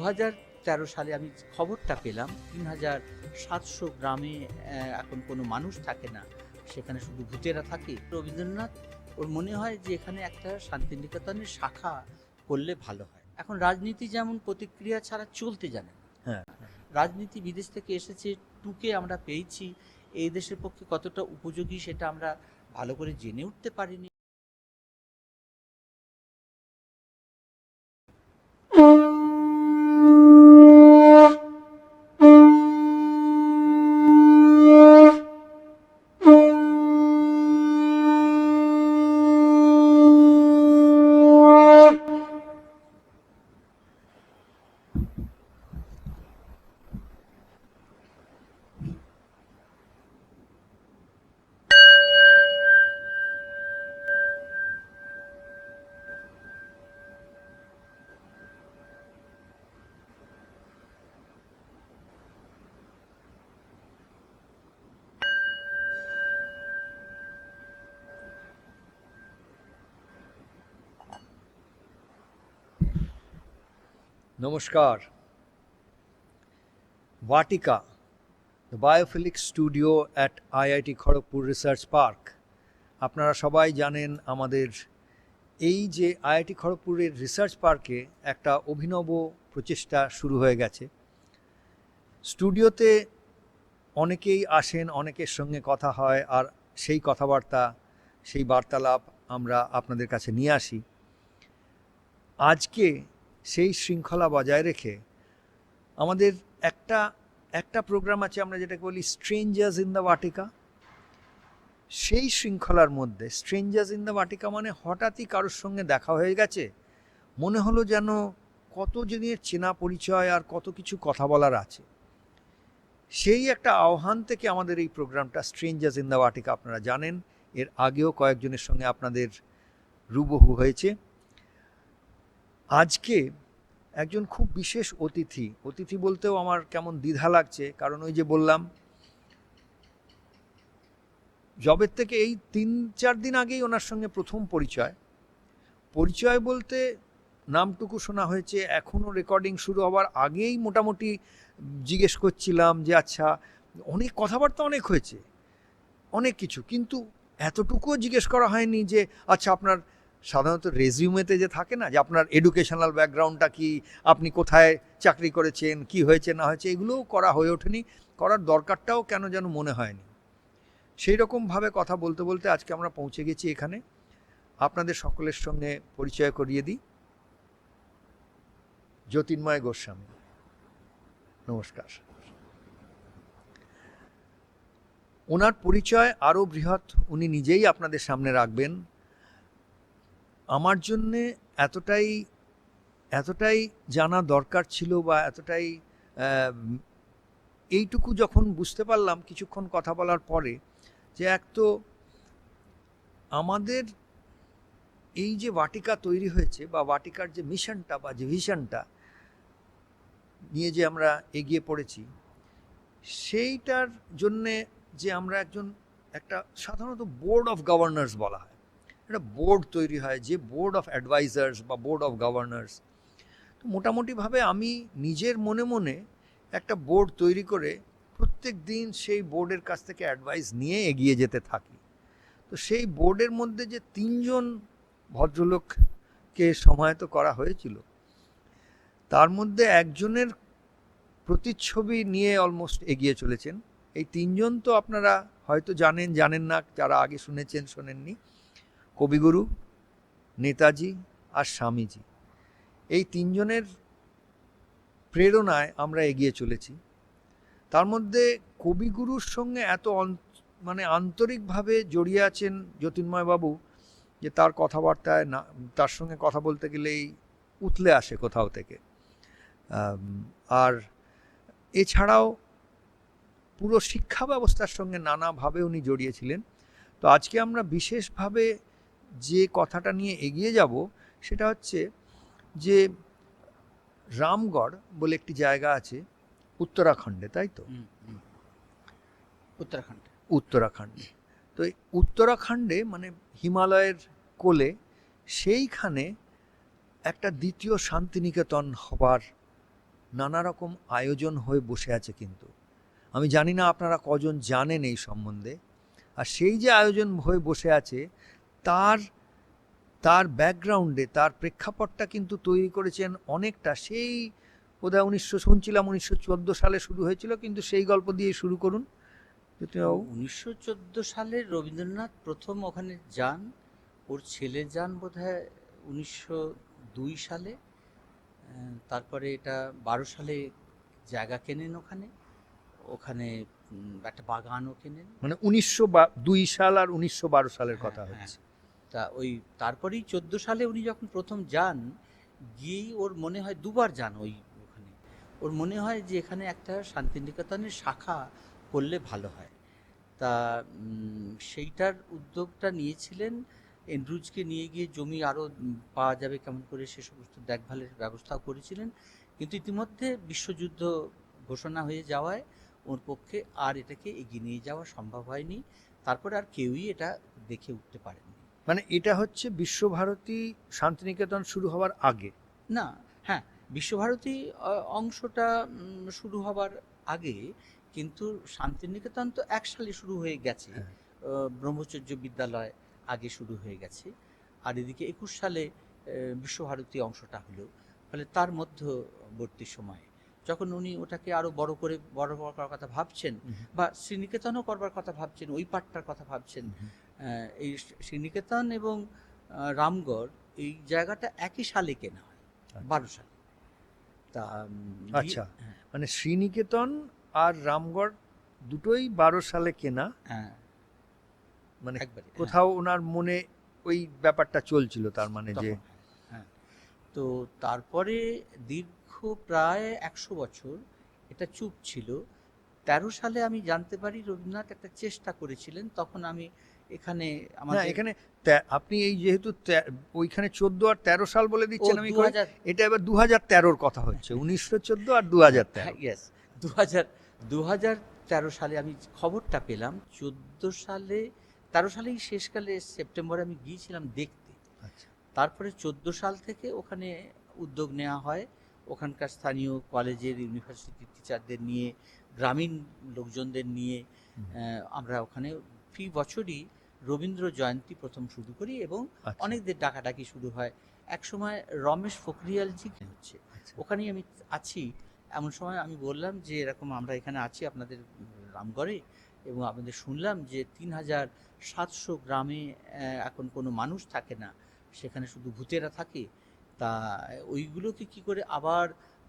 2013 সালে আমি খবরটা পেলাম 3700 গ্রামে এখন কোনো মানুষ থাকে না, সেখানে শুধু ভূতেরা থাকে। রবীন্দ্রনাথ ওর মনে হয় যে এখানে একটা শান্তিনিকেতনের শাখা করলে ভালো হয়। এখন রাজনীতি যেমন প্রতিক্রিয়া ছাড়া চলতে জানে না, হ্যাঁ, রাজনীতি বিদেশ থেকে এসেছে, টুকে আমরা পেয়েছি, এই দেশের পক্ষে কতটা উপযোগী সেটা আমরা ভালো করে জেনে উঠতে পারিনি। নমস্কার। Vatika, the biophilic studio at IIT Kharagpur Research Park. আপনারা সবাই জানেন আমাদের এই যে আইআইটি খড়গপুরের রিসার্চ পার্কে একটা অভিনব প্রচেষ্টা শুরু হয়ে গেছে। স্টুডিওতে অনেকেই আসেন, অনেকের সঙ্গে কথা হয়, আর সেই কথাবার্তা, সেই বার্তালাপ আমরা আপনাদের কাছে নিয়ে আসি। আজকে সেই শৃঙ্খলা বজায় রেখে আমাদের একটা প্রোগ্রাম আছে, আমরা যেটাকে বলি স্ট্রেঞ্জার্স ইন দ্য বাটিকা। সেই শৃঙ্খলার মধ্যে স্ট্রেঞ্জার্স ইন দ্য বাটিকা মানে হঠাৎই কারোর সঙ্গে দেখা হয়ে গেছে, মনে হলো যেন কত দিনের চেনা পরিচয় আর কত কিছু কথা বলার আছে। সেই একটা আহ্বান থেকে আমাদের এই প্রোগ্রামটা স্ট্রেঞ্জার্স ইন দ্য বাটিকা। আপনারা জানেন এর আগেও কয়েকজনের সঙ্গে আপনাদের রূবহু হয়েছে। আজকে একজন খুব বিশেষ অতিথি বলতেও আমার কেমন দ্বিধা লাগছে, কারণ ওই যে বললাম জবের থেকে এই 3-4 দিন আগেই ওনার সঙ্গে প্রথম পরিচয় বলতে নামটুকু শোনা হয়েছে, এখনও রেকর্ডিং শুরু হওয়ার আগেই মোটামুটি জিজ্ঞেস করছিলাম যে আচ্ছা, অনেক কথাবার্তা অনেক হয়েছে, অনেক কিছু, কিন্তু এতটুকুও জিজ্ঞেস করা হয়নি যে আচ্ছা আপনার সাধারণত রেজিউমেতে যে থাকে না যে আপনার এডুকেশনাল ব্যাকগ্রাউন্ডটা কি, আপনি কোথায় চাকরি করেছেন, কি হয়েছে না হয়েছে, এগুলোও করা হয়ে ওঠেনি, করার দরকারটাও কেন যেন মনে হয়নি। সেই রকমভাবে কথা বলতে বলতে আজকে আমরা পৌঁছে গেছি এখানে। আপনাদের সকলের সঙ্গে পরিচয় করিয়ে দিই। জ্যোতির্ময় গোস্বামী, নমস্কার। ওনার পরিচয় আরও বৃহৎ উনি নিজেই আপনাদের সামনে রাখবেন। আমার জন্যে এতটাই জানা দরকার ছিল, বা এতটাই এইটুকু যখন বুঝতে পারলাম কিছুক্ষণ কথা বলার পরে, যে এক তো আমাদের এই যে বাটিকা তৈরি হয়েছে, বা বাটিকার যে মিশনটা বা যে ভিশনটা নিয়ে যে আমরা এগিয়ে পড়েছি, সেইটার জন্যে যে আমরা একটা সাধারণত বোর্ড অফ গভর্নর্স বলা হয়, একটা বোর্ড তৈরি হয়, যে বোর্ড অফ অ্যাডভাইজার্স বা বোর্ড অফ গভর্নর্স। তো মোটামুটিভাবে আমি নিজের মনে মনে একটা বোর্ড তৈরি করে প্রত্যেক দিন সেই বোর্ডের কাছ থেকে অ্যাডভাইস নিয়ে এগিয়ে যেতে থাকি। তো সেই বোর্ডের মধ্যে যে 3জন ভদ্রলোককে সমাহিত করা হয়েছিল, তার মধ্যে একজনের প্রতিচ্ছবি নিয়ে অলমোস্ট এগিয়ে চলেছেন। এই 3জন তো আপনারা হয়তো জানেন না, যারা আগে শুনেছেন শোনেননি। কবিগুরু, নেতাজি আর স্বামীজি, এই 3জনের প্রেরণায় আমরা এগিয়ে চলেছি। তার মধ্যে কবিগুরুর সঙ্গে এত আন্তরিকভাবে জড়িয়ে আছেন জ্যোতির্ময়বাবু, যে তার কথাবার্তায় না, তার সঙ্গে কথা বলতে গেলেই উতলে আসে কোথাও থেকে। আর এছাড়াও পুরো শিক্ষা ব্যবস্থার সঙ্গে নানাভাবে উনি জড়িয়েছিলেন। তো আজকে আমরা বিশেষভাবে যে কথাটা নিয়ে এগিয়ে যাব সেটা হচ্ছে যে রামগড় বলে একটি জায়গা আছে উত্তরাখণ্ডে, তাই তো? উত্তরাখণ্ডে। তো এই উত্তরাখণ্ডে মানে হিমালয়ের কোলে, সেইখানে একটা দ্বিতীয় শান্তিনিকেতন হবার নানা রকম আয়োজন হয়ে বসে আছে। কিন্তু আমি জানি না আপনারা কজন জানেন এই সম্বন্ধে। আর সেই যে আয়োজন হয়ে বসে আছে তার তার ব্যাকগ্রাউন্ডে তার প্রেক্ষাপটটা কিন্তু তৈরি করেছেন অনেকটা সেই বোধহয় 1914 সালে শুরু হয়েছিল, কিন্তু সেই গল্প দিয়ে শুরু করুন জ্যোতিবাবু। 1914 সালে রবীন্দ্রনাথ প্রথম ওখানে যান, ওর ছেলে যান বোধহয় 1902 সালে। তারপরে এটা 12 সালে জায়গা কেনেন ওখানে, ওখানে একটা বাগানও কেনেন। মানে 1902 সাল আর 1912 সালের কথা হ্যাঁ, হচ্ছে। তা ওই তারপরেই 14 সালে উনি যখন প্রথম যান, গিয়েই ওর মনে হয়, দুবার যান ওই ওখানে, ওর মনে হয় যে এখানে একটা শান্তিনিকেতনের শাখা করলে ভালো হয়। তা সেইটার উদ্যোগটা নিয়েছিলেন, এন্ড্রুজকে নিয়ে গিয়ে জমি আরও পাওয়া যাবে কেমন করে সে সমস্ত দেখভালের ব্যবস্থাও করেছিলেন। কিন্তু ইতিমধ্যে বিশ্বযুদ্ধ ঘোষণা হয়ে যাওয়ায় ওর পক্ষে আর এটাকে এগিয়ে নিয়ে যাওয়া সম্ভব হয়নি। তারপরে আর কেউই এটা দেখে উঠতে পারেনি। মানে এটা হচ্ছে বিশ্বভারতী শান্তিনিকেতন শুরু হওয়ার আগে? না, হ্যাঁ, বিশ্বভারতী অংশটা শুরু হবার আগে, কিন্তু শান্তিনিকেতন তো 1 সালে শুরু হয়ে গেছে। হ্যাঁ। ব্রহ্মচর্য বিদ্যালয় আগে শুরু হয়ে গেছে, আর এদিকে 21 সালে বিশ্বভারতী অংশটা হলো। ফলে তার মধ্যবর্তী সময়ে যখন উনি ওটাকে আরো বড় করার কথা ভাবছেন, বা শ্রীনিকেতনও করবার কথা ভাবছেন, ওই পাঠটার কথা ভাবছেন। এই শ্রীনিকেতন এবং রামগড়, এই জায়গাটা একই সালে কেনা হয়, 12 সালে। তা আচ্ছা, মানে শ্রীনিকেতন আর রামগড় দুটোই 12 সালে কেনা। হ্যাঁ, মানে একবারে কোথাও ওনার মনে ওই ব্যাপারটা চলছিল, তার মানে যে হ্যাঁ। তো তারপরে দীর্ঘ প্রায় 100 বছর এটা চুপ ছিল। 13 সালে আমি জানতে পারি রবীন্দ্রনাথ একটা চেষ্টা করেছিলেন। তখন আমি এখানে না, আমাদের এখানে আপনি এই যেহেতু ওইখানে 14 আর 13 সাল বলে দিচ্ছেন, আমি কই এটা এবার 2013-র কথা হচ্ছে। 1914 আর 2013। ইয়েস, 2013 সালে আমি খবরটা পেলাম। 14 সালে, 13 সালেই শেষকালে সেপ্টেম্বরে আমি গিয়েছিলাম দেখতে। আচ্ছা। তারপরে 14 সাল থেকে ওখানে উদ্যোগ নেওয়া হয়, ওখানকার স্থানীয় কলেজের, ইউনিভার্সিটির টিচারদের নিয়ে, গ্রামীণ লোকজনদের নিয়ে আমরা ওখানে ফি বছরই রবীন্দ্র জয়ন্তী প্রথম শুরু করি, এবং আচ্ছা। অনেকদের ডাকাডাকি শুরু হয়। একসময় রমেশ পোখরিয়ালজি হচ্ছে, আচ্ছা। ওখানেই আমি আছি। এমন সময় আমি বললাম যে এরকম আমরা এখানে আছি আপনাদের রামগড়ে, এবং আপনাদের শুনলাম যে 3700 গ্রামে এখন কোনো মানুষ থাকে না, সেখানে শুধু ভূতেরা থাকে। তা ওইগুলোকে কি করে আবার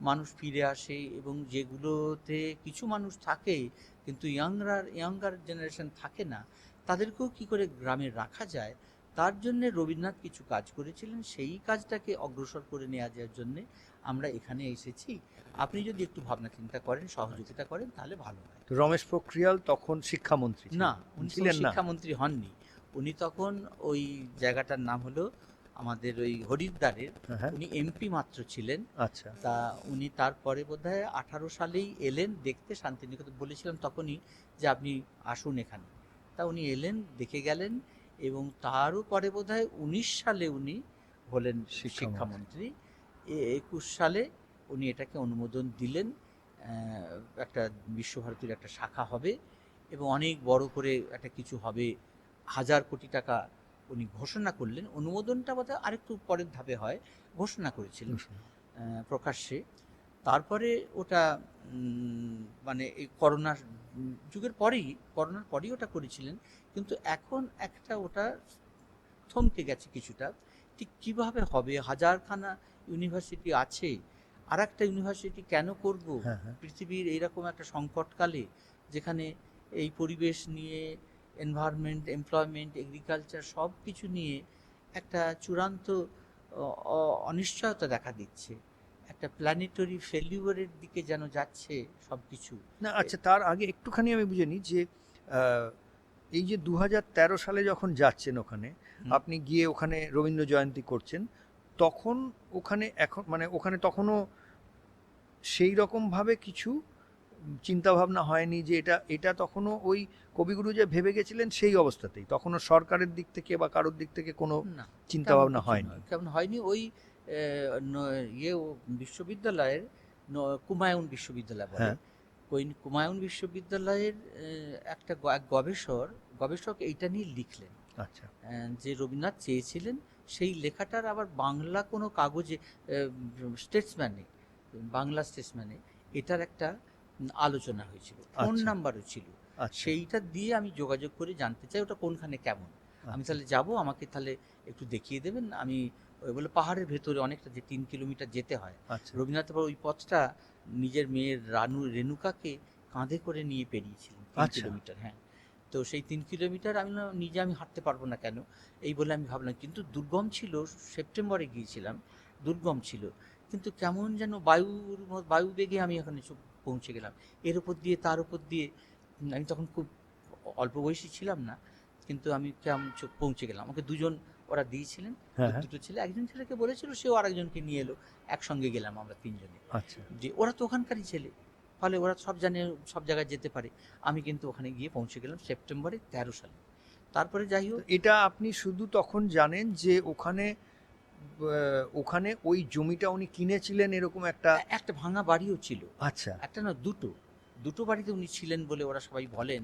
মানুষ ফিরে আসে, এবং যেগুলোতে কিছু মানুষ থাকে কিন্তু ইয়াঙ্গার জেনারেশন থাকে না, তাদেরকেও কি করে গ্রামে রাখা যায়, তার জন্য রবীন্দ্রনাথ কিছু কাজ করেছিলেন। সেই কাজটাকে অগ্রসর করে নেওয়া যাওয়ার জন্যে আমরা এখানে এসেছি। আপনি যদি একটু ভাবনা চিন্তা করেন, সহযোগিতা করেন, তাহলে ভালো হয়। তো রমেশ পোখরিয়াল তখন শিক্ষামন্ত্রী না, উনি ছিলেন না? শিক্ষামন্ত্রী হননি। উনি তখন ওই জায়গাটার নাম হলো আমাদের ওই হরিদ্বারের, হ্যাঁ। উনি এমপি মাত্র ছিলেন। আচ্ছা। তা উনি তারপরে বোধহয় 18 সালেই এলেন দেখতে শান্তিনিকেতন। বলেছিলাম তখনই যে আপনি আসুন এখানে। তা উনি এলেন, দেখে গেলেন, এবং তারও পরে বোধহয় 19 সালে উনি হলেন শিক্ষামন্ত্রী। 21 সালে উনি এটাকে অনুমোদন দিলেন, একটা বিশ্বভারতীর একটা শাখা হবে, এবং অনেক বড় করে একটা কিছু হবে, 1000 কোটি টাকা উনি ঘোষণা করলেন। অনুমোদনটা বোধহয় আরেকটু পরের ধাপে হয়, ঘোষণা করেছিলেন প্রকাশ্যে। তারপরে ওটা মানে এই করোনার যুগের পরেই, করোনার পরেই ওটা করেছিলেন। কিন্তু এখন একটা ওটা থমকে গেছে কিছুটা। ঠিক কীভাবে হবে, 1000খানা ইউনিভার্সিটি আছে, আর একটা ইউনিভার্সিটি কেন করব পৃথিবীর এইরকম একটা সংকটকালে, যেখানে এই পরিবেশ নিয়ে, এনভায়রনমেন্ট, এমপ্লয়মেন্ট, এগ্রিকালচার সব কিছু নিয়ে একটা চূড়ান্ত অনিশ্চয়তা দেখা দিচ্ছে, একটা প্ল্যানেটরি ফেলিউরের দিকে যেন যাচ্ছে সব কিছু। না, আচ্ছা, তার আগে একটুখানি আমি বুঝে নিই যে এই যে 2013 সালে যখন যাচ্ছেন ওখানে, আপনি গিয়ে ওখানে রবীন্দ্র জয়ন্তী করছেন, তখন ওখানে এখন মানে ওখানে তখনও সেই রকমভাবে কিছু চিন্তাভাবনা হয়নি যে এটা তখনও ওই কবিগুরু যে ভেবে গেছিলেন সেই অবস্থাতেই, তখনও সরকারের দিক থেকে বা কারোর দিক থেকে কোনো চিন্তাভাবনা হয়নি? কেমন হয়নি। ওই বিশ্ববিদ্যালয়ের কুমায়ুন বিশ্ববিদ্যালয় বলে। হ্যাঁ। ওই কুমায়ুন বিশ্ববিদ্যালয়ের এক গবেষক এইটা নিয়ে লিখলেন, আচ্ছা যে রবীন্দ্রনাথ চেয়েছিলেন সেই লেখাটার আবার বাংলা কোনো কাগজে, স্টেটসম্যানে, বাংলা স্টেটসম্যানে এটার একটা আলোচনা হয়েছিল, ফোন আচ্ছা। নাম্বারও ছিল। আচ্ছা সেইটা দিয়ে আমি যোগাযোগ করে জানতে চাই ওটা কোনখানে কেমন। আমি তাহলে যাব, আমাকে তাহলে একটু দেখিয়ে দেবেন। আমি ওই বলে পাহাড়ের ভেতরে অনেকটা, যে 3 কিলোমিটার যেতে হয়। আচ্ছা রবীন্দ্রনাথ আবার ওই পথটা নিজের মেয়ের রেণুকাকে কাঁধে করে নিয়ে পেরিয়েছিলেন 3 আচ্ছা। কিলোমিটার। হ্যাঁ, তো সেই 3 কিলোমিটার আমি নিজে আমি হাঁটতে পারবো না কেন, এই বলে আমি ভাবলাম। কিন্তু দুর্গম ছিল, সেপ্টেম্বরে গিয়েছিলাম, দুর্গম ছিল, কিন্তু কেমন যেন বায়ু বেগে আমি এখানে পৌঁছে গেলাম। এর উপর দিয়ে তার উপর দিয়ে, আমি তখন খুব অল্প বয়সী ছিলাম না, কিন্তু আমি কেমন পৌঁছে গেলাম। আমাকে দুজন ওরা দিয়েছিলেন, হ্যাঁ হ্যাঁ। দুটো ছেলে, একজন ছেলেকে বলেছিল, সেও আরেকজনকে নিয়ে এলো, একসঙ্গে গেলাম আমরা তিনজনে। আচ্ছা যে ওরা তো ওখানকারই ছেলে, ফলে ওরা সব জানে, সব জায়গায় যেতে পারে। আমি কিন্তু ওখানে গিয়ে পৌঁছে গেলাম সেপ্টেম্বরে 13 সালে। তারপরে যাই তো হোক, এটা আপনি শুধু তখন জানেন যে ওখানে ওখানে ওই জমিটা উনি কিনেছিলেন এরকম একটা? একটা ভাঙা বাড়িও ছিল, আচ্ছা একটা না দুটো বাড়িতে উনি ছিলেন বলে ওরা সবাই বলেন।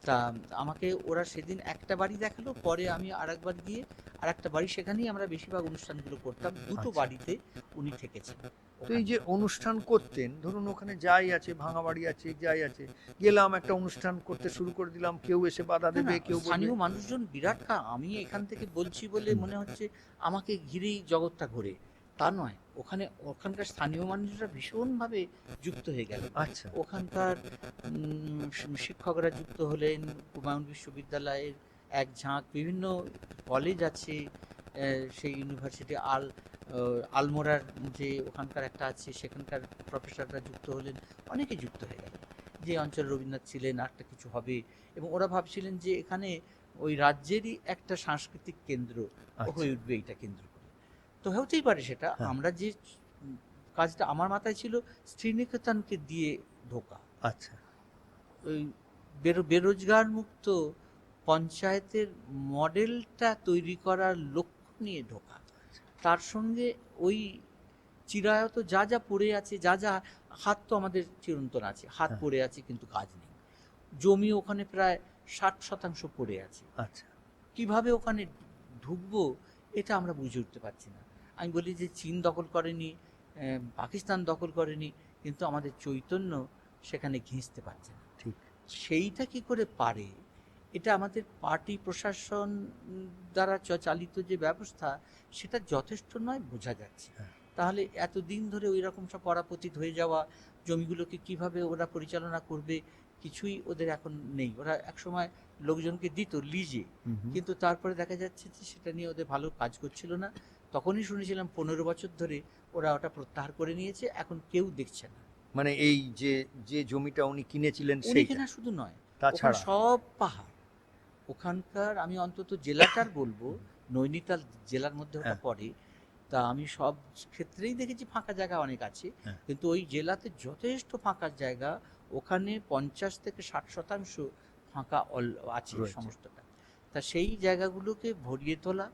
তা আমাকে ওরা সেদিন একটা বাড়ি দেখালো, পরে আমি আরেকবার গিয়ে আরেকটা বাড়ি, সেখানেই আমরা বেশিরভাগ অনুষ্ঠানগুলো করতাম। দুটো আচ্ছা। বাড়িতে উনি থেকেছেন। তো এই যে অনুষ্ঠান করতেন, ধরুন ওখানে যাই আছে, ভাঙা বাড়ি আছে, যাই আছে, গেলাম একটা অনুষ্ঠান করতে শুরু করে দিলাম, কেউ এসে বাধা না, দেবে, না, কেউ বলবে। স্থানীয় মানুষজন বিরাট আমি এখান থেকে বলছি বলে মনে হচ্ছে আমাকে ঘিরেই জগৎটা ঘোরে, তা নয়। ওখানকার স্থানীয় মানুষরা ভীষণভাবে যুক্ত হয়ে গেল। আচ্ছা ওখানকার শিক্ষকরা যুক্ত হলেন, হুমায়ুন বিশ্ববিদ্যালয়ের এক ঝাঁক বিভিন্ন কলেজ আছে, সেই ইউনিভার্সিটি আলমোড়ার যে ওখানকার একটা আছে, সেখানকার প্রফেসররা যুক্ত হলেন, অনেকে যুক্ত হয়ে গেল। যে অঞ্চলে রবীন্দ্রনাথ ছিলেন একটা কিছু হবে, এবং ওরা ভাবছিলেন যে এখানে ওই রাজ্যেরই একটা সাংস্কৃতিক কেন্দ্র আচ্ছা। হয়ে উঠবে এইটা কেন্দ্র করে। তো হতেই পারে সেটা। হ্যাঁ। আমরা যে কাজটা আমার মাথায় ছিল, শ্রীনিকেতনকে দিয়ে ঢোকা, আচ্ছা ওই বেরোজগার মুক্ত পঞ্চায়েতের মডেলটা তৈরি করার লক্ষ্য নিয়ে ঢোকা। তার সঙ্গে ওই চিরায়ত যা যা পড়ে আছে, যা যা হাত, তো আমাদের চিরন্তন আছে, হাত হ্যাঁ। পড়ে আছে কিন্তু কাজ নেই। জমি ওখানে প্রায় 60% পড়ে আছে। আচ্ছা কিভাবে ওখানে ঢুকবো এটা আমরা বুঝে উঠতে পারছি না। আমি বলি যে চীন দখল করেনি, পাকিস্তান দখল করেনি, কিন্তু আমাদের চৈতন্য সেখানে ঘেঁষতে পারছে না। ঠিক। সেইটা কি করে পারে, এটা আমাদের পার্টি প্রশাসন দ্বারা চালিত যে ব্যবস্থা, সেটা যথেষ্ট নয়, বোঝা যাচ্ছে। হ্যাঁ। তাহলে এতদিন ধরে ওই রকম সব পরাপতিত হয়ে যাওয়া জমিগুলোকে কিভাবে ওরা পরিচালনা করবে, কিছুই ওদের এখন নেই। ওরা একসময় লোকজনকে দিত লিজে, কিন্তু তারপরে দেখা যাচ্ছে যে সেটা নিয়ে ওদের ভালো কাজ করছিল না। তখনই শুনেছিলাম 15 বছর ধরে ওরা ওটা প্রত্যাহার করে নিয়েছে, এখন কেউ দেখছে না। মানে এই যে যে জমিটা উনি কিনেছিলেন উনি সেইটা, কেনা শুধু নয়, ওখানে তাছাড়া সব পাহাড়। ওখানকার আমি অন্তত জেলাটার বলবো, নৈনিতাল জেলার মধ্যে ওটা হ্যাঁ। পড়ে। তা আমি সব ক্ষেত্রেই দেখেছি ফাঁকা জায়গা অনেক আছে, হ্যাঁ। কিন্তু ওই জেলাতে যথেষ্ট ফাঁকা জায়গা, ওখানে 50 থেকে 60% ফাঁকা আছে রয়েছে। সমস্তটা। তা সেই জায়গাগুলোকে ভরিয়ে তোলা,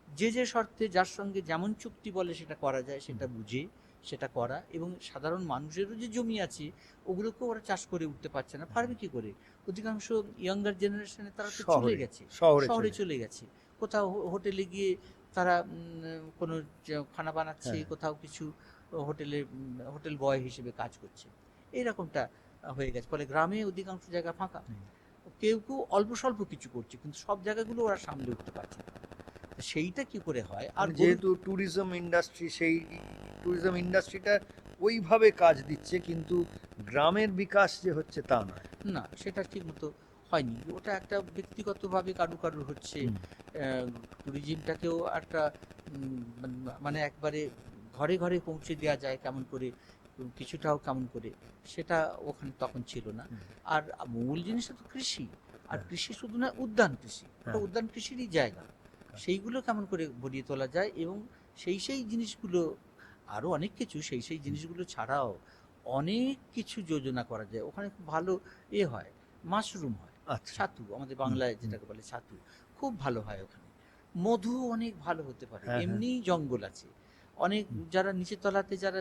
যে যে শর্তে যার সঙ্গে যেমন চুক্তি বলে সেটা করা যায় সেটা বুঝে সেটা করা, এবং সাধারণ মানুষেরও যে জমি আছে ওগুলোকেও ওরা চাষ করে উঠতে পারছে না, পারবে কি করে? অধিকাংশ ইয়াঙ্গার জেনারেশনে তারা তো চলে গেছে, শহরে চলে গেছে, কোথাও হোটেলে গিয়ে তারা কোনো খানা বানাচ্ছে, হ্যাঁ। কোথাও কিছু হোটেল বয় হিসেবে কাজ করছে, এইরকমটা হয়ে গেছে। ফলে গ্রামে অধিকাংশ জায়গা ফাঁকা, কেউ কেউ অল্প স্বল্প কিছু করছে, কিন্তু সব জায়গাগুলো ওরা সামলে উঠতে পারছে না। সেইটা কি করে হয়? আর যেহেতু ট্যুরিজম ইন্ডাস্ট্রি, সেই ট্যুরিজম ইন্ডাস্ট্রিটা ওইভাবে কাজ দিচ্ছে, কিন্তু গ্রামের বিকাশ যে হচ্ছে তা নয়। না, সেটা ঠিক মতো হয়নি। ওটা একটা ব্যক্তিগতভাবে কারুর হচ্ছে। ট্যুরিজমটাকেও একটা মানে একবারে ঘরে ঘরে পৌঁছে দেওয়া যায় কেমন করে, কিছুটাও কেমন করে, সেটা ওখানে তখন ছিল না। আর মূল জিনিসটা তো কৃষি, আর কৃষি শুধু না, উদ্যান কৃষি, ওটা উদ্যান কৃষিরই জায়গা। সেইগুলো কেমন করে ভরিয়ে তোলা যায়, এবং সেই জিনিসগুলো, আরও অনেক কিছু, সেই জিনিসগুলো ছাড়াও অনেক কিছু যোজনা করা যায়। ওখানে খুব ভালো হয়, মাশরুম হয়, আচ্ছা ছাতু, আমাদের বাংলায় যেটাকে বলে ছাতু, খুব ভালো হয় ওখানে। মধু অনেক ভালো হতে পারে, হ্যাঁ, হ্যাঁ। এমনিই জঙ্গল আছে, অনেক যারা নিচের তলাতে যারা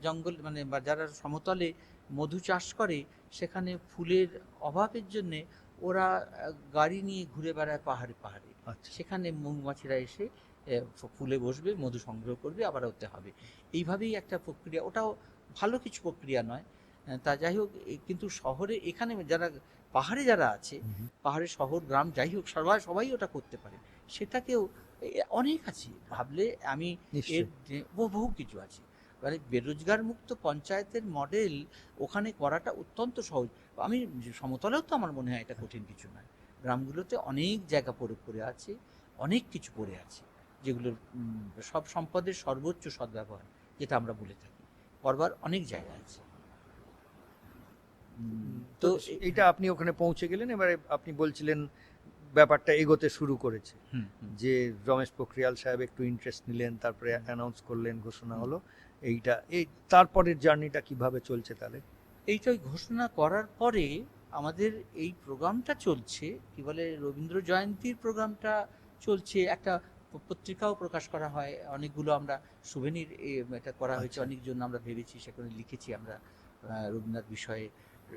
জঙ্গল মানে বা যারা সমতলে মধু চাষ করে, সেখানে ফুলের অভাবের জন্যে ওরা গাড়ি নিয়ে ঘুরে বেড়ায় পাহাড়ে পাহাড়ে। আচ্ছা। সেখানে মৌমাছিরা এসে ফুলে বসবে, মধু সংগ্রহ করবে, আবার ওতে হবে। এইভাবেই একটা প্রক্রিয়া, ওটাও ভালো কিছু প্রক্রিয়া নয়। তা যাই হোক, কিন্তু শহরে এখানে যারা পাহাড়ে যারা আছে, পাহাড়ে শহর গ্রাম যাই হোক, সবাই ওটা করতে পারে। সেটাকেও অনেক আছে ভাবলে, আমি এর বহু কিছু আছে। মানে বেরোজগার মুক্ত পঞ্চায়েতের মডেল ওখানে করাটা অত্যন্ত সহজ। আমি সমতলেও তো আমার মনে হয় এটা কঠিন কিছু নয়। গ্রামগুলোতে অনেক জায়গা পড়ে আছে, অনেক কিছু পড়ে আছে, যেগুলোর সব সম্পদের সর্বোচ্চ সদ্ব্যবহার যেটা আমরা বলে থাকি, করবার অনেক জায়গা আছে। তো এটা আপনি ওখানে পৌঁছে গেলেন, এবারে আপনি বলছিলেন ব্যাপারটা এগোতে শুরু করেছে, যে রমেশ পোখরিয়াল সাহেব একটু ইন্টারেস্ট নিলেন, তারপরে অ্যানাউন্স করলেন, ঘোষণা হলো। এই তারপরের জার্নিটা কিভাবে চলছে তাহলে? এইটাই ঘোষণা করার পরে আমাদের এই প্রোগ্রামটা চলছে, কি বলে রবীন্দ্র জয়ন্তীর প্রোগ্রামটা চলছে। একটা পত্রিকাও প্রকাশ করা হয়, অনেকগুলো আমরা সুভেনির এটা করা হয়েছে, অনেকজন আমরা ভেবেছি, সেখানে লিখেছি আমরা রবীন্দ্রনাথ বিষয়ে,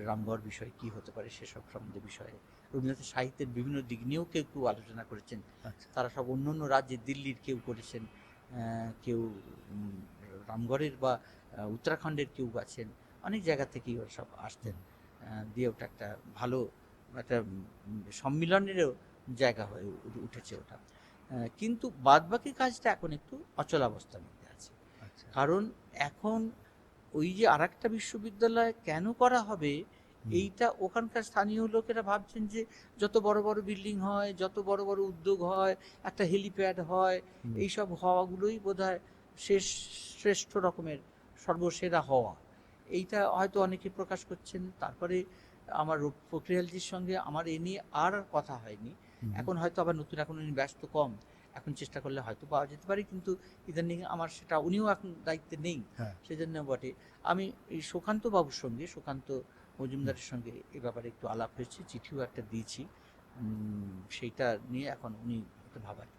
রামগড় বিষয়ে কি হতে পারে সেসব সম্বন্ধে বিষয়ে। রবীন্দ্রনাথ সাহিত্যের বিভিন্ন দিক নিয়েও কেউ কেউ আলোচনা করেছেন। তারা সব অন্য অন্য রাজ্যে, দিল্লির কেউ করেছেন, কেউ রামগড়ের বা উত্তরাখণ্ডের কেউ আছেন, অনেক জায়গা থেকেই ওরা সব আসতেন, দিয়ে ওটা একটা ভালো একটা সম্মিলনেরও জায়গা হয়ে উঠেছে ওটা। কিন্তু বাদবাকি কাজটা এখন একটু অচলাবস্থার মধ্যে আছে। কারণ এখন ওই যে আরেকটা বিশ্ববিদ্যালয় কেন করা হবে, এইটা ওখানকার স্থানীয় লোকেরা ভাবছেন যে যত বড় বড় বিল্ডিং হয়, যত বড় বড় উদ্যোগ হয়, একটা হেলিপ্যাড হয়, এইসব হওয়াগুলোই বোধহয় শ্রেষ্ঠ রকমের সর্বসেরা হওয়া। এইটা হয়তো অনেকে প্রকাশ করছেন। তারপরে আমার পোখরিয়ালজির সঙ্গে আমার এ নিয়ে আর কথা হয়নি। এখন হয়তো আবার নতুন, এখন উনি ব্যস্ত কম, এখন চেষ্টা করলে হয়তো পাওয়া যেতে পারে, কিন্তু ইদানিং আমার সেটা, উনিও এখন দায়িত্বে নেই, সেজন্য বটে। আমি এই সুকান্ত বাবুর সঙ্গে, সুকান্ত মজুমদারের সঙ্গে এ ব্যাপারে একটু আলাপ হয়েছে, চিঠিও একটা দিয়েছি। সেইটা নিয়ে এখন উনি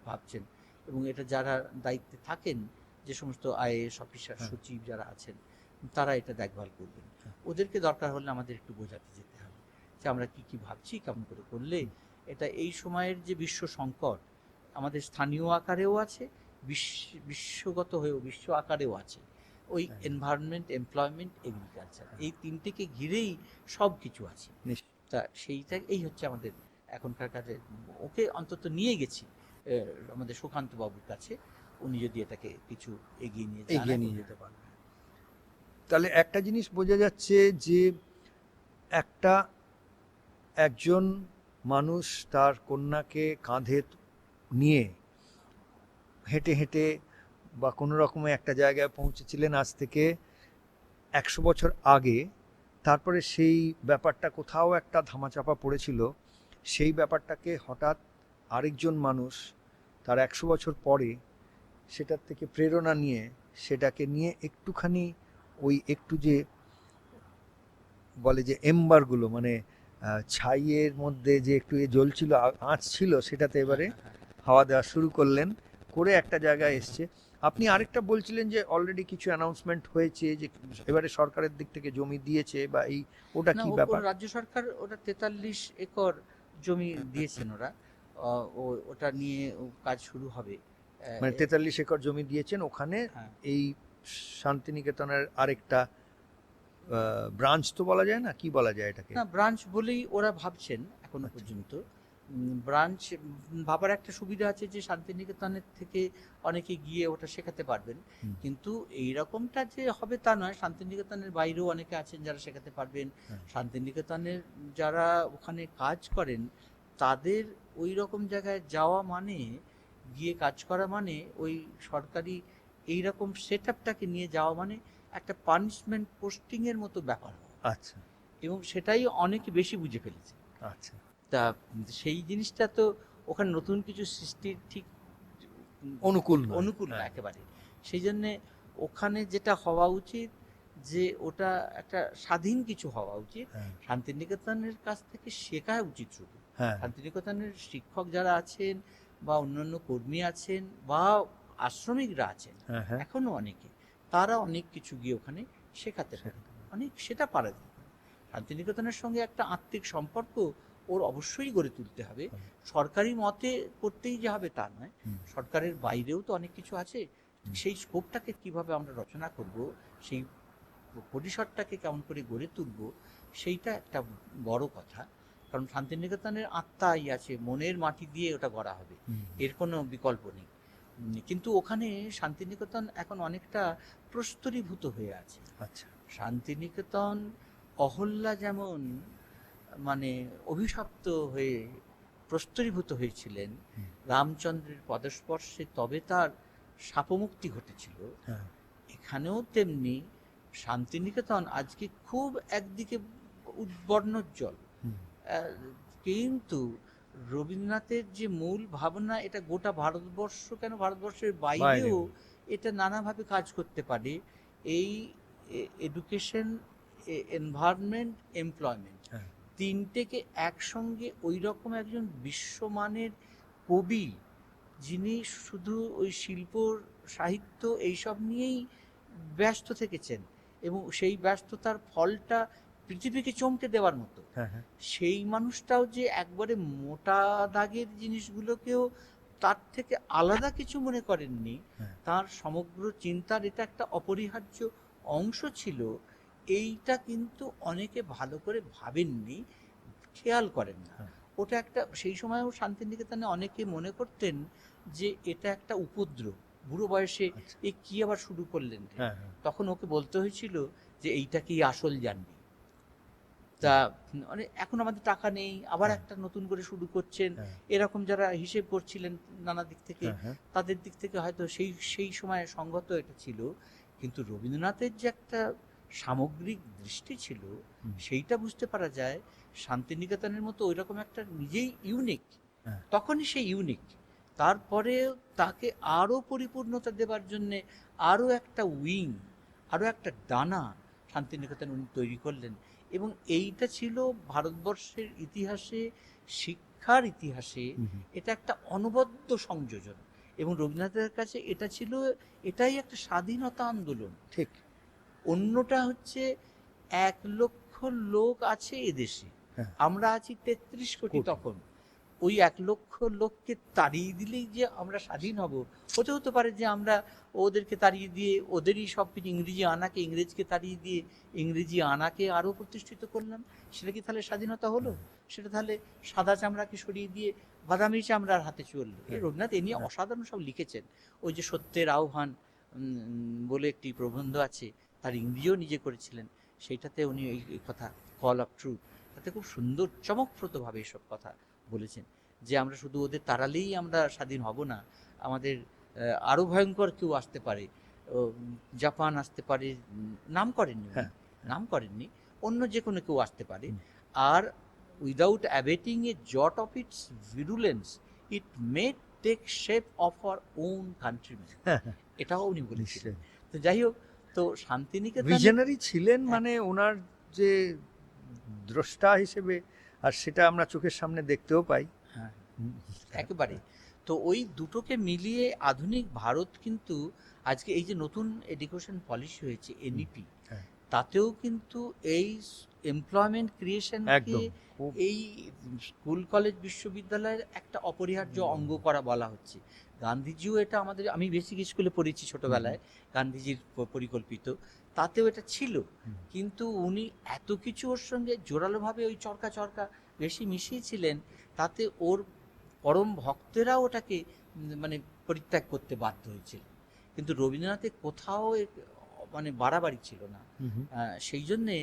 ভাবছেন, এবং এটা যারা দায়িত্বে থাকেন, যে সমস্ত আইএএস অফিসার, সচিব যারা আছেন, তারা এটা দেখভাল করবেন। ওদেরকে দরকার হলে আমাদের একটু বোঝাতে যেতে হবে যে আমরা কি ভাবছি, কেমন করে করলে এটা। এই সময়ের যে বিশ্ব সংকট আমাদের স্থানীয় আকারেও আছে, বিশ্বগত হয়েও বিশ্ব আকারেও আছে। ওই এনভায়রনমেন্ট, এমপ্লয়মেন্ট, এগ্রিকালচার, এই তিনটেকে ঘিরেই সব কিছু আছে। তা সেইটা এই হচ্ছে আমাদের এখনকার কাজে। ওকে অন্তত নিয়ে গেছি আমাদের সুকান্ত বাবুর কাছে, উনি যদি এটাকে কিছু এগিয়ে নিয়ে যেতে পারেন। তাহলে একটা জিনিস বোঝা যাচ্ছে যে একজন মানুষ তার কন্যাকে কাঁধে নিয়ে হেঁটে হেঁটে বা কোনো রকমে একটা জায়গায় পৌঁছেছিলেন আজ থেকে 100 বছর আগে। তারপরে সেই ব্যাপারটা কোথাও একটা ধামাচাপা পড়েছিল, সেই ব্যাপারটাকে হঠাৎ আরেকজন মানুষ তার 100 বছর পরে সেটার থেকে প্রেরণা নিয়ে, সেটাকে নিয়ে একটুখানি ওই একটু যে বলে যে এম্বারগুলো, মানে ছাইয়ের মধ্যে যে একটু জ্বলছিল, আঁচ ছিল, সেটাতে এবারে হাওয়া দেওয়া শুরু করলেন, করে একটা জায়গায় এসছে। আপনি আরেকটা বলছিলেন যে অলরেডি কিছু অ্যানাউন্সমেন্ট হয়েছে, যে এবারে সরকারের দিক থেকে জমি দিয়েছে, বা এই ওটা কি ব্যাপার? রাজ্য সরকার ওটা 43 একর জমি দিয়েছেন ওরা, ওটা নিয়ে কাজ শুরু হবে। মানে 43 একর জমি দিয়েছেন ওখানে, এই শান্তিনিকেতনের আরেকটা ব্রাঞ্চ তো বলা যায় না, কি বলা যায় এটাকে? না, ব্রাঞ্চ বলেই ওরা ভাবছেন এখনো পর্যন্ত। ব্রাঞ্চ ভাবার একটা সুবিধা আছে যে শান্তিনিকেতনের থেকে অনেকে গিয়ে ওটা শেখাতে পারবেন, কিন্তু এই রকমটা যে হবে তা নয়। শান্তিনিকেতনের বাইরেও অনেকে আছেন যারা শেখাতে পারবেন। শান্তিনিকেতনের যারা ওখানে কাজ করেন, তাদের ওই রকম জায়গায় যাওয়া মানে, গিয়ে কাজ করা মানে, ওই সরকারি এইরকম সেট আপটাকে নিয়ে যাওয়া মানে একটা পানিশমেন্ট পোস্টিংয়ের মতো ব্যাপার। আচ্ছা। এবং সেটাই অনেকে বেশি বুঝে ফেলেছে। আচ্ছা। তা সেই জিনিসটা তো ওখানে নতুন কিছু সৃষ্টির ঠিক অনুকূল না একেবারে। সেই জন্যে ওখানে যেটা হওয়া উচিত, যে ওটা একটা স্বাধীন কিছু হওয়া উচিত, শান্তিনিকেতনের কাছ থেকে শেখা উচিত শুধু। শান্তিনিকেতনের শিক্ষক যারা আছেন বা অন্যান্য কর্মী আছেন বা আশ্রমিকরা আছেন হ্যাঁ হ্যাঁ এখনো অনেকে, তারা অনেক কিছু গিয়ে ওখানে শেখাতে পারে, অনেক সেটা পারে। শান্তিনিকেতনের সঙ্গে একটা আত্মিক সম্পর্ক ওর অবশ্যই গড়ে তুলতে হবে। সরকারি মতে করতেই যে হবে তা নয়, সরকারের বাইরেও তো অনেক কিছু আছে। সেই স্কোপটাকে কিভাবে আমরা রচনা করব, সেই পরিসরটাকে কেমন করে গড়ে তুলব, সেইটা একটা বড় কথা। কারণ শান্তিনিকেতনের আত্মাই আছে, মনের মাটি দিয়ে ওটা গড়া হবে, এর কোনো বিকল্প নেই। কিন্তু ওখানে শান্তিনিকেতন এখন অনেকটা প্রস্তরীভূত হয়ে আছে। আচ্ছা শান্তিনিকেতন অহল্যা যেমন মানে অভিশপ্ত হয়ে প্রস্তরীভূত হয়েছিলেন রামচন্দ্রের পদস্পর্শে, তবে তার শাপমুক্তি ঘটেছিল, হ্যাঁ এখানেও তেমনি শান্তিনিকেতন আজকে খুব একদিকে বর্ণোজ্জ্বল, কিন্তু রবীন্দ্রনাথের যে মূল ভাবনা, এটা গোটা ভারতবর্ষ কেন ভারতবর্ষের বাইরেও এটা নানাভাবে কাজ করতে পারে। এই এডুকেশন, এনভায়রনমেন্ট, এমপ্লয়মেন্ট, তিনটেকে একসঙ্গে ওই রকম একজন বিশ্বমানের কবি, যিনি শুধু ওই শিল্প সাহিত্য এইসব নিয়েই ব্যস্ত থেকেছেন এবং সেই ব্যস্ততার ফলটা পৃথিবীকে চমকে দেওয়ার মতো, সেই মানুষটাও যে একবারে মোটা দাগের জিনিসগুলোকেও তার থেকে আলাদা কিছু মনে করেননি, তার সমগ্র চিন্তার এটা একটা অপরিহার্য অংশ ছিল, এইটা কিন্তু অনেকে ভালো করে ভাবেননি, খেয়াল করেন না। ওটা একটা, সেই সময়ও শান্তিনিকেতনে অনেকে মনে করতেন যে এটা একটা উপদ্রব, বুড়ো বয়সে এ কি আবার শুরু করলেন, তখন ওকে বলতে হয়েছিল যে এইটা কি আসল জানবি। তা মানে এখন আমাদের টাকা নেই, আবার একটা নতুন করে শুরু করছেন, এরকম যারা হিসেব করছিলেন নানা দিক থেকে, তাদের দিক থেকে হয়তো সেই সময় সঙ্গত এটা ছিল। কিন্তু রবীন্দ্রনাথের যে একটা সামগ্রিক দৃষ্টি ছিল, সেইটা বুঝতে পারা যায় শান্তিনিকেতনের মতো ওই রকম একটা নিজেই ইউনিক, তখনই সে ইউনিক, তারপরে তাকে আরো পরিপূর্ণতা দেবার জন্যে আরো একটা উইং, আরো একটা ডানা শান্তিনিকেতন উনি তৈরি করলেন। এবং এইটা ছিল ভারতবর্ষের ইতিহাসে, শিক্ষার ইতিহাসে এটা একটা অনবদ্য সংযোজন। এবং রবীন্দ্রনাথের কাছে এটা ছিল, এটাই একটা স্বাধীনতা আন্দোলন। ঠিক। অন্যটা হচ্ছে 1,00,000 লোক আছে এদেশে, আমরা আছি 33 কোটি। তখন ওই 1,00,000 লোককে তাড়িয়ে দিলেই যে আমরা স্বাধীন হব, হতে পারে যে আমরা ওদেরকে তাড়িয়ে দিয়ে ওদেরই সব কিছু, ইংরেজি আনাকে, ইংরেজকে তাড়িয়ে দিয়ে ইংরেজি আনাকে আরও প্রতিষ্ঠিত করলাম, সেটা কি তাহলে স্বাধীনতা হলো? সেটা তাহলে সাদা চামড়াকে সরিয়ে দিয়ে বাদামি চামড়ার হাতে চললো। রবীন্দ্রনাথ এ নিয়ে অসাধারণ সব লিখেছেন। ওই যে সত্যের আহ্বান বলে একটি প্রবন্ধ আছে, তার ইংরেজিও নিজে করেছিলেন, সেইটাতে উনি এই কথা, কল অফ ট্রুথ, তাতে খুব সুন্দর চমকপ্রদভাবে এসব কথা বলেছেন, যে আমরা শুধু ওদের তাড়ালেই আমরা স্বাধীন হব না, আমাদের আরো ভয়ঙ্কর কেউ আসতে পারে, জাপান আসতে পারে, নাম করেননি, নাম করেননি, অন্য যে কোনো কেউ আসতে পারে, আর without abating a jot of its virulence it may take shape of our own countryman, এটাও উনি বলেছিলেন। তো যাই হোক, তো শান্তিনিকেতন ভিশনারি ছিলেন, মানে ওনার যে দ্রষ্টা হিসেবে, আর সেটা আমরা চোখের সামনে দেখতেও পাই। একেবারে। তো ওই দুটোকে মিলিয়ে আধুনিক ভারত কিন্তু আজকে এই যে নতুন এডুকেশন পলিসি হয়েছে, এনইপি, তাতেও কিন্তু এই এমপ্লয়মেন্ট ক্রিয়েশনকে এই স্কুল কলেজ বিশ্ববিদ্যালয়ের একটা অপরিহার্য অঙ্গ করা বলা হচ্ছে। গান্ধীজিও এটা, আমাদের, আমি বেসিক স্কুলে পড়েছি ছোটবেলায়, গান্ধীজির পরিকল্পিত, তাতেও এটা ছিল, কিন্তু উনি এত কিছু ওর সঙ্গে জোরালোভাবে ওই চরকা বেশি মিশিয়েছিলেন, তাতে ওর পরম ভক্তেরাও ওটাকে মানে পরিত্যাগ করতে বাধ্য হয়েছিল। কিন্তু রবীন্দ্রনাথের কোথাও মানে বাড়াবাড়ি ছিল না। সেই জন্যে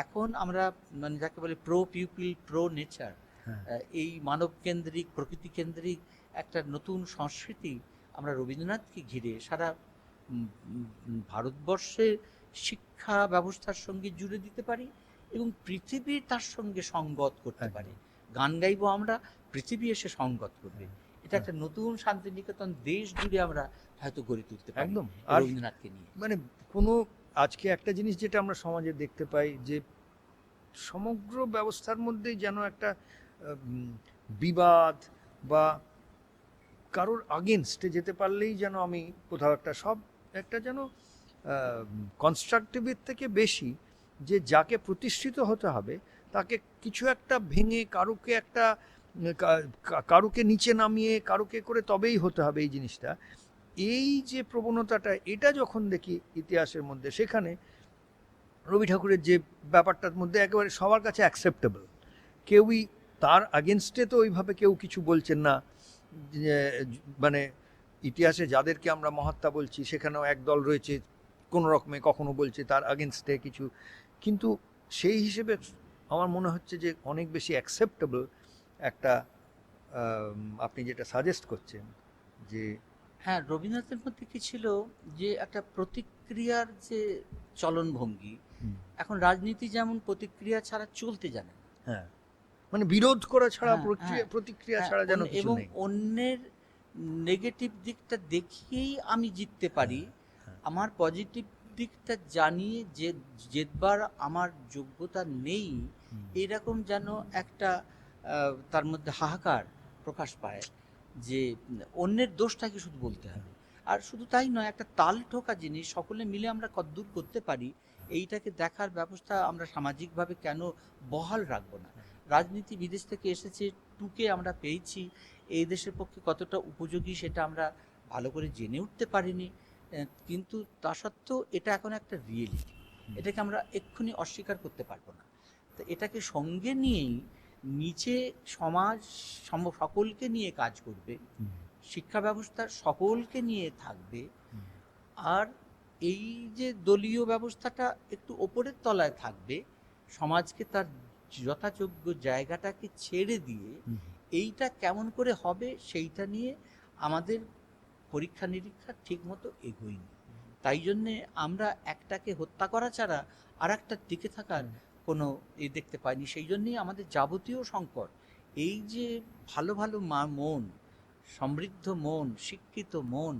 এখন আমরা মানে যাকে বলে প্রো পিউপিল প্রো নেচার, এই মানব কেন্দ্রিক, প্রকৃতি কেন্দ্রিক একটা নতুন সংস্কৃতি আমরা রবীন্দ্রনাথকে ঘিরে সারা ভারতবর্ষের শিক্ষা ব্যবস্থার সঙ্গে জুড়ে দিতে পারি এবং পৃথিবী তার সঙ্গে সঙ্গত করতে পারি। গান গাইবো আমরা, পৃথিবী এসে সঙ্গত করবে। এটা একটা নতুন শান্তিনিকেতন দেশ জুড়ে আমরা হয়তো গড়ে তুলতে পারি একদম রবীন্দ্রনাথকে নিয়ে। মানে কোনো আজকে একটা জিনিস যেটা আমরা সমাজে দেখতে পাই, যে সমগ্র ব্যবস্থার মধ্যেই যেন একটা বিবাদ বা কারোর আগেনস্টে যেতে পারলেই যেন আমি কোথাও একটা যেন কনস্ট্রাকটিভের থেকে বেশি যে যাকে প্রতিষ্ঠিত হতে হবে তাকে কিছু একটা ভেঙে কারুকে নিচে নামিয়ে কারুকে করে তবেই হতে হবে এই জিনিসটা, এই যে প্রবণতাটা, এটা যখন দেখি ইতিহাসের মধ্যে, সেখানে রবি ঠাকুরের যে ব্যাপারটার মধ্যে একেবারে সবার কাছে অ্যাকসেপ্টেবল, কেউই তার আগেনস্টে তো ওইভাবে কেউ কিছু বলছেন না। মানে ইতিহাসে যাদেরকে আমরা মহাত্মা বলছি সেখানেও একদল রয়েছে কোনো রকমে কখনো বলছে তার আগেনস্টে কিছু, কিন্তু সেই হিসেবে আমার মনে হচ্ছে যে অনেক বেশি অ্যাকসেপ্টেবল একটা আপনি যেটা সাজেস্ট করছেন যে হ্যাঁ, রবীন্দ্রনাথের মধ্যে কি ছিল যে একটা প্রতিক্রিয়ার যে চলনভঙ্গি। এখন রাজনীতি যেমন প্রতিক্রিয়া ছাড়া চলতে জানে না। হ্যাঁ, মানে বিরোধ করা ছাড়া হ্যাঁ, হ্যাঁ, প্রতিক্রিয়া হ্যাঁ, ছাড়া যেন কিছু এবং নেই। অন্যের নেগেটিভ দিকটা দেখিয়েই আমি জিততে পারি, হ্যাঁ, আমার পজিটিভ দিকটা জানিয়ে যে জেতবার আমার যোগ্যতা নেই, এরকম যেন একটা তার মধ্যে হাহাকার প্রকাশ পায় যে অন্যের দোষটাকে শুধু বলতে হবে। আর শুধু তাই নয়, একটা তাল ঠোকা জিনিস সকলে মিলে আমরা কতদূর করতে পারি এইটাকে দেখার ব্যবস্থা আমরা সামাজিকভাবে কেন বহাল রাখবো না। রাজনীতি বিদেশ থেকে এসেছে, টুকে আমরা পেয়েছি, এই দেশের পক্ষে কতটা উপযোগী সেটা আমরা ভালো করে জেনে উঠতে পারিনি, কিন্তু তা সত্ত্বেও এটা এখন একটা রিয়েলিটি, এটাকে আমরা এক্ষুনি অস্বীকার করতে পারবো না। তো এটাকে সঙ্গে নিয়েই নিচে সমাজ সকলকে নিয়ে কাজ করবে, শিক্ষা ব্যবস্থার সকলকে নিয়ে থাকবে, আর এই যে দলীয় ব্যবস্থাটা একটু ওপরের তলায় থাকবে, সমাজকে তার যথাযোগ্য জায়গাটাকে ছেড়ে দিয়ে এইটা কেমন করে হবে সেইটা নিয়ে আমাদের পরীক্ষা নিরীক্ষা ঠিক মতো এগোয়নি। তাই জন্যে আমরা একটাকে হত্যা করা ছাড়া আর একটার টিকে থাকার কোনো দেখতে পাইনি। সেই জন্যেই আমাদের যাবতীয় সংকট, এই যে ভালো ভালো মন, সমৃদ্ধ মন, শিক্ষিত মন,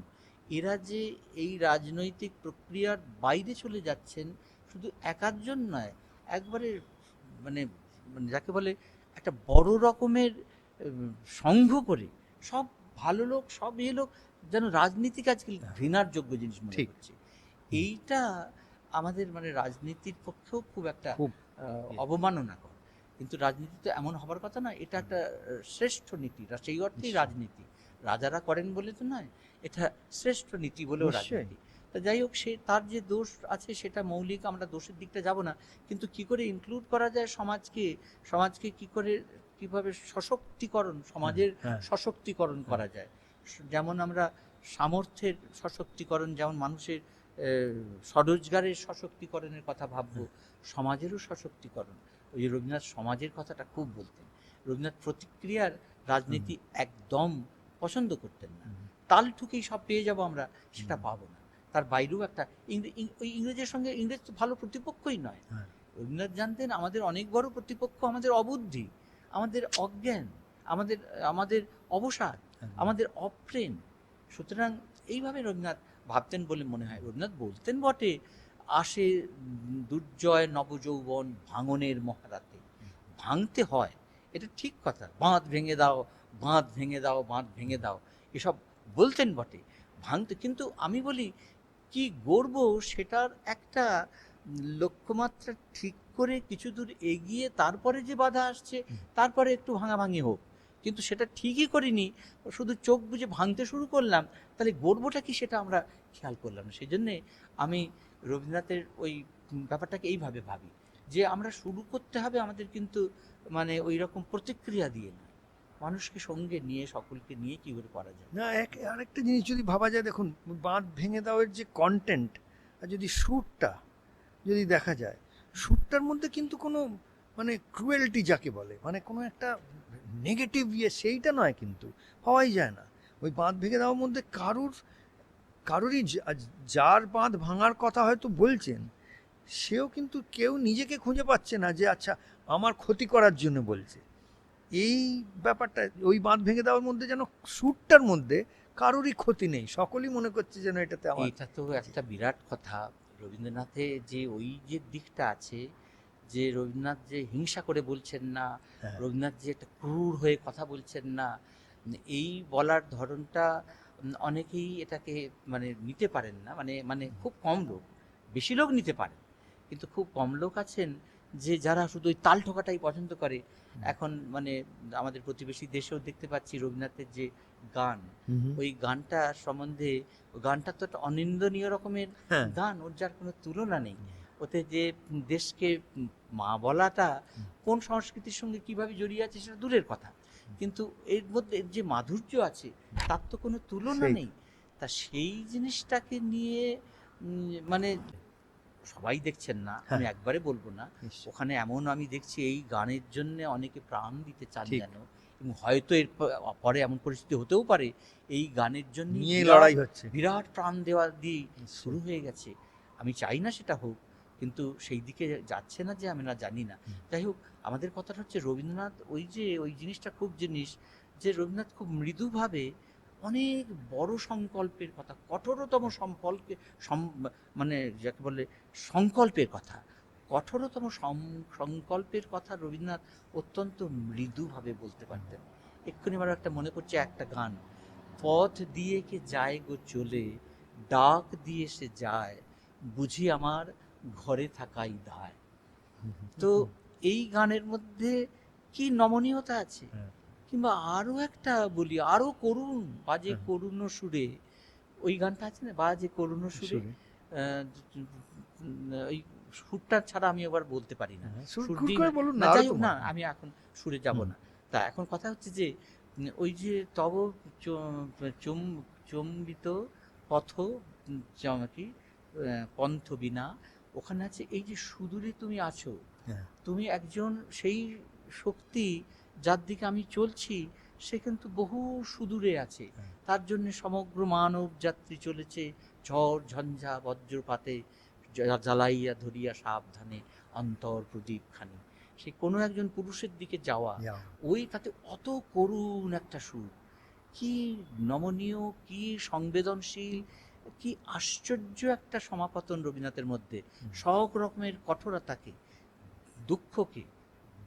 এরা যে এই রাজনৈতিক প্রক্রিয়ার বাইরে চলে যাচ্ছেন, শুধু একাধজন নয়, একবারে মানে মানে যাকে বলে একটা বড় রকমের সংঘ করে সব ভালো লোক, সব লোক যেন রাজনীতিকে আজকে ঘৃণার যোগ্য জিনিস মনে করছে। এইটা আমাদের মানে রাজনীতির পক্ষেও খুব একটা অবমাননাকর। কিন্তু রাজনীতি তো এমন হবার কথা না, এটা একটা শ্রেষ্ঠ নীতি, সেই অর্থেই রাজনীতি রাজারা করেন বলে তো নয়, এটা শ্রেষ্ঠ নীতি বলেও রাজনীতি। তা যাই হোক, সে তার যে দোষ আছে সেটা মৌলিক, আমরা দোষের দিকটা যাব না, কিন্তু কি করে ইনক্লুড করা যায় সমাজকে কিভাবে সশক্তিকরণ, সমাজের সশক্তিকরণ করা যায়। যেমন আমরা সামর্থ্যের সশক্তিকরণ, যেমন মানুষের স্বরোজগারের সশক্তিকরণের কথা ভাববো, সমাজেরও সশক্তিকরণ। ওই যে রবীন্দ্রনাথ সমাজের কথাটা খুব বলতেন। রবীন্দ্রনাথ প্রতিক্রিয়ার রাজনীতি একদম পছন্দ করতেন না। তাল ঠুকেই সব পেয়ে যাব আমরা, সেটা পাবো না। তার বাইরেও একটা ওই ইংরেজের সঙ্গে, ইংরেজ তো ভালো প্রতিপক্ষই নয়। রবীন্দ্রনাথ জানতেন আমাদের অনেক বড় প্রতিপক্ষ আমাদের অবুদ্ধি, আমাদের অজ্ঞান, আমাদের অবসাদ, আমাদের অপ্রেম। সুতরাং এইভাবে রবীন্দ্রনাথ ভাবতেন বলে মনে হয়। রবীন্দ্রনাথ বলতেন বটে, আসে দুর্জয় নবযৌবন ভাঙনের মহারাতে, ভাঙতে হয়, এটা ঠিক কথা, বাঁধ ভেঙে দাও, বাঁধ ভেঙে দাও, বাঁধ ভেঙে দাও, এসব বলতেন বটে, ভাঙতে। কিন্তু আমি বলি কি গর্ব, সেটার একটা লক্ষ্যমাত্রা ঠিক করে কিছু দূর এগিয়ে তারপরে যে বাধা আসছে তারপরে একটু ভাঙাভাঙি হোক, কিন্তু সেটা ঠিকই করিনি, শুধু চোখ বুজে ভাঙতে শুরু করলাম, তাহলে গর্বটা কি সেটা আমরা খেয়াল করলাম না। সেই জন্যে আমি রবীন্দ্রনাথের ওই ব্যাপারটাকে এইভাবে ভাবি যে আমরা শুরু করতে হবে আমাদের, কিন্তু মানে ওই রকম প্রতিক্রিয়া দিয়ে না, মানুষকে সঙ্গে নিয়ে, সকলকে নিয়ে কি করে করা যায়। না, আরেকটা জিনিস যদি ভাবা যায়, দেখুন বাঁধ ভেঙে দেওয়ার যে কন্টেন্ট আর যদি শ্যুটটা যদি দেখা যায়, শ্যুটটার মধ্যে কিন্তু কোনো মানে ক্রুয়েলটি যাকে বলে, মানে কোনো একটা নেগেটিভ সেইটা নয়, কিন্তু হওয়াই যায় না। ওই বাঁধ ভেঙে দেওয়ার মধ্যে কারোরই যার বাঁধ ভাঙার কথা হয়তো বলছেন, সেও কিন্তু কেউ নিজেকে খুঁজে পাচ্ছে না যে আচ্ছা আমার ক্ষতি করার জন্য বলছে। এই ব্যাপারটা ওই বাঁধ ভেঙে দেওয়ার মধ্যে যেন শ্যুটটার মধ্যে কারোরই ক্ষতি নেই, সকলেই মনে করছে যেন এটাতে আমার। এটা তো একটা বিরাট কথা। রবীন্দ্রনাথের যে ওই যে দিকটা আছে, যে রবীন্দ্রনাথ যে হিংসা করে বলছেন না, রবীন্দ্রনাথ যে একটা ক্রূর হয়ে কথা বলছেন না, এই বলার ধরনটা অনেকেই এটাকে মানে নিতে পারেন না, মানে মানে খুব কম লোক, বেশি লোক নিতে পারেন, কিন্তু খুব কম লোক আছেন যে যারা শুধু ওই তাল ঠোকাটাই পছন্দ করে। এখন মানে আমাদের প্রতিবেশী দেশেও দেখতে পাচ্ছি রবীন্দ্রনাথের যে গান, ওই গানটা সম্বন্ধে, ওই গানটা তো একটা অনিন্দনীয় রকমের হ্যাঁ গান, ওর যার কোনো তুলনা নেই। ওতে যে দেশকে মা বলাটা কোন সংস্কৃতির সঙ্গে কিভাবে জড়িয়ে আছে সেটা দূরের কথা, কিন্তু এর মধ্যে এর যে মাধুর্য আছে তার তো কোনো তুলনা সেই। নেই। তা সেই জিনিসটাকে নিয়ে মানে সবাই দেখছেন না, আমি হ্যাঁ একবারে বলবো না, নিশ্চয়ই। ওখানে এমন আমি দেখছি এই গানের জন্য অনেকে প্রাণ দিতে চান ঠিক। যেন, এবং হয়তো এর পরে এমন পরিস্থিতি হতেও পারে এই গানের জন্য নিয়ে লড়াই হচ্ছে। বিরাট প্রাণ দেওয়া দিয়ে নিশ্চয়ই। শুরু হয়ে গেছে। আমি চাই না সেটা হোক, কিন্তু সেই দিকে যাচ্ছে না যে আমি না জানি না। যাই হোক, আমাদের কথাটা হচ্ছে রবীন্দ্রনাথ ওই যে ওই জিনিসটা খুব জিনিস, যে রবীন্দ্রনাথ খুব মৃদুভাবে অনেক বড় সংকল্পের কথা, কঠোরতম সম্পর্কে মানে যাকে বলে সংকল্পের কথা, কঠোরতম সংকল্পের কথা রবীন্দ্রনাথ অত্যন্ত মৃদুভাবে বলতে পারতেন। এক্ষুনি আমার একটা মনে পড়ছে একটা গান, পথ দিয়ে কে যায় গো চলে, ডাক দিয়ে সে যায়, বুঝি আমার ঘরে থাকাই দায়। তো এই গানের মধ্যে কি নমনীয়তা আছে। হ্যাঁ। কিংবা আরো একটা বলি, আরো করুণ, বাজে হ্যাঁ। করুণ সুরে, ওই গানটা আছে না, বাজে করুণ সুরে, সুরে। ওই সুরটা ছাড়া আমি আবার বলতে পারি না। হ্যাঁ, সুর সুর খুর দিই করে না, বলুন না না, আরো যাই তো হোক, না আমি এখন সুরে যাব হুম। না। তা এখন কথা হচ্ছে যে ওই যে তব চম্বিত পথ কি পন্থ বিনা, ওখানে আছে এই যে সুদূরে তুমি আছো, হ্যাঁ। তুমি একজন সেই শক্তি যার দিকে আমি চলছি, সে কিন্তু বহু সুদূরে আছে। হ্যাঁ। তার জন্য সমগ্র মানব যাত্রী চলেছে ঝড় ঝঞ্ঝা বজ্রপাতে, জ্বালাইয়া ধরিয়া সাবধানে অন্তর প্রদীপখানি। সে কোনো একজন পুরুষের দিকে যাওয়া, যাও। ওই তাতে অত করুণ একটা সুর, কি নমনীয়, কি সংবেদনশীল, কি আশ্চর্য একটা সমাপতন রবীন্দ্রনাথের মধ্যে। সব রকমের কঠোরতাকে, দুঃখকে,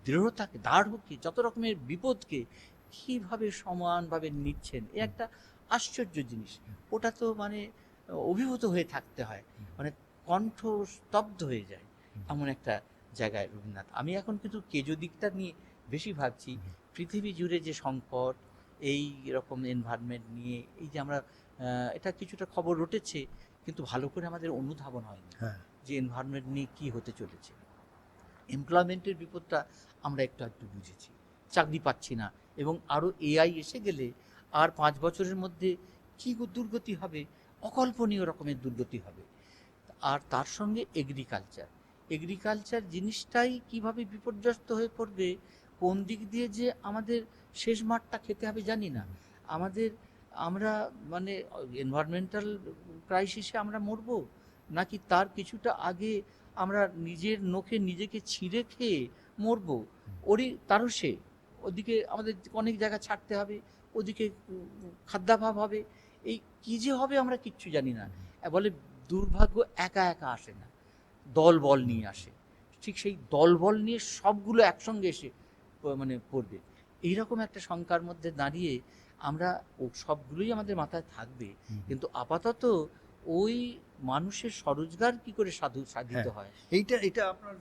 দৃঢ়তাকে, দাঢ়কে, যত রকমের বিপদকে কিভাবে সমানভাবে নিচ্ছেন, এ একটা আশ্চর্য জিনিস। ওটা তো মানে অভিভূত হয়ে থাকতে হয়, মানে কণ্ঠ স্তব্ধ হয়ে যায় এমন একটা জায়গায় রবীন্দ্রনাথ। আমি এখন কিন্তু কেজো দিকটা নিয়ে বেশি ভাবছি। পৃথিবী জুড়ে যে সংকট, এই রকম এনভায়রনমেন্ট নিয়ে, এই যে আমরা এটা কিছুটা খবর রটেছে, কিন্তু ভালো করে আমাদের অনুধাবন হয়নি হ্যাঁ। যে এনভায়রনমেন্ট নিয়ে কি হতে চলেছে। এমপ্লয়মেন্টের বিপদটা আমরা একটু একটু বুঝেছি, চাকরি পাচ্ছি না, এবং আরও এআই এসে গেলে আর 5 বছরের মধ্যে কী দুর্গতি হবে, অকল্পনীয় রকমের দুর্গতি হবে। আর তার সঙ্গে এগ্রিকালচার জিনিসটাই কিভাবে বিপর্যস্ত হয়ে পড়বে, কোন দিক দিয়ে যে আমাদের শেষ মাঠটা খেতে হবে জানি না। আমরা মানে এনভায়রনমেন্টাল ক্রাইসিসে আমরা মরবো, নাকি তার কিছুটা আগে আমরা নিজের নখে নিজেকে ছিঁড়ে খেয়ে মরবো। তারও সে ওদিকে আমাদের অনেক জায়গা ছাড়তে হবে, ওদিকে খাদ্যাভাব হবে, এই কী যে হবে আমরা কিচ্ছু জানি না। বলে দুর্ভাগ্য একা একা আসে না, দল বল নিয়ে আসে। ঠিক সেই দল বল নিয়ে সবগুলো একসঙ্গে এসে মানে পড়বে। এইরকম একটা শঙ্কার মধ্যে দাঁড়িয়ে আমরা সবগুলোই আমাদের মাথায় থাকবে, কিন্তু আপাতত ওই মানুষের স্বরোজগার কি করে সাধিত হয়। এটা আপনার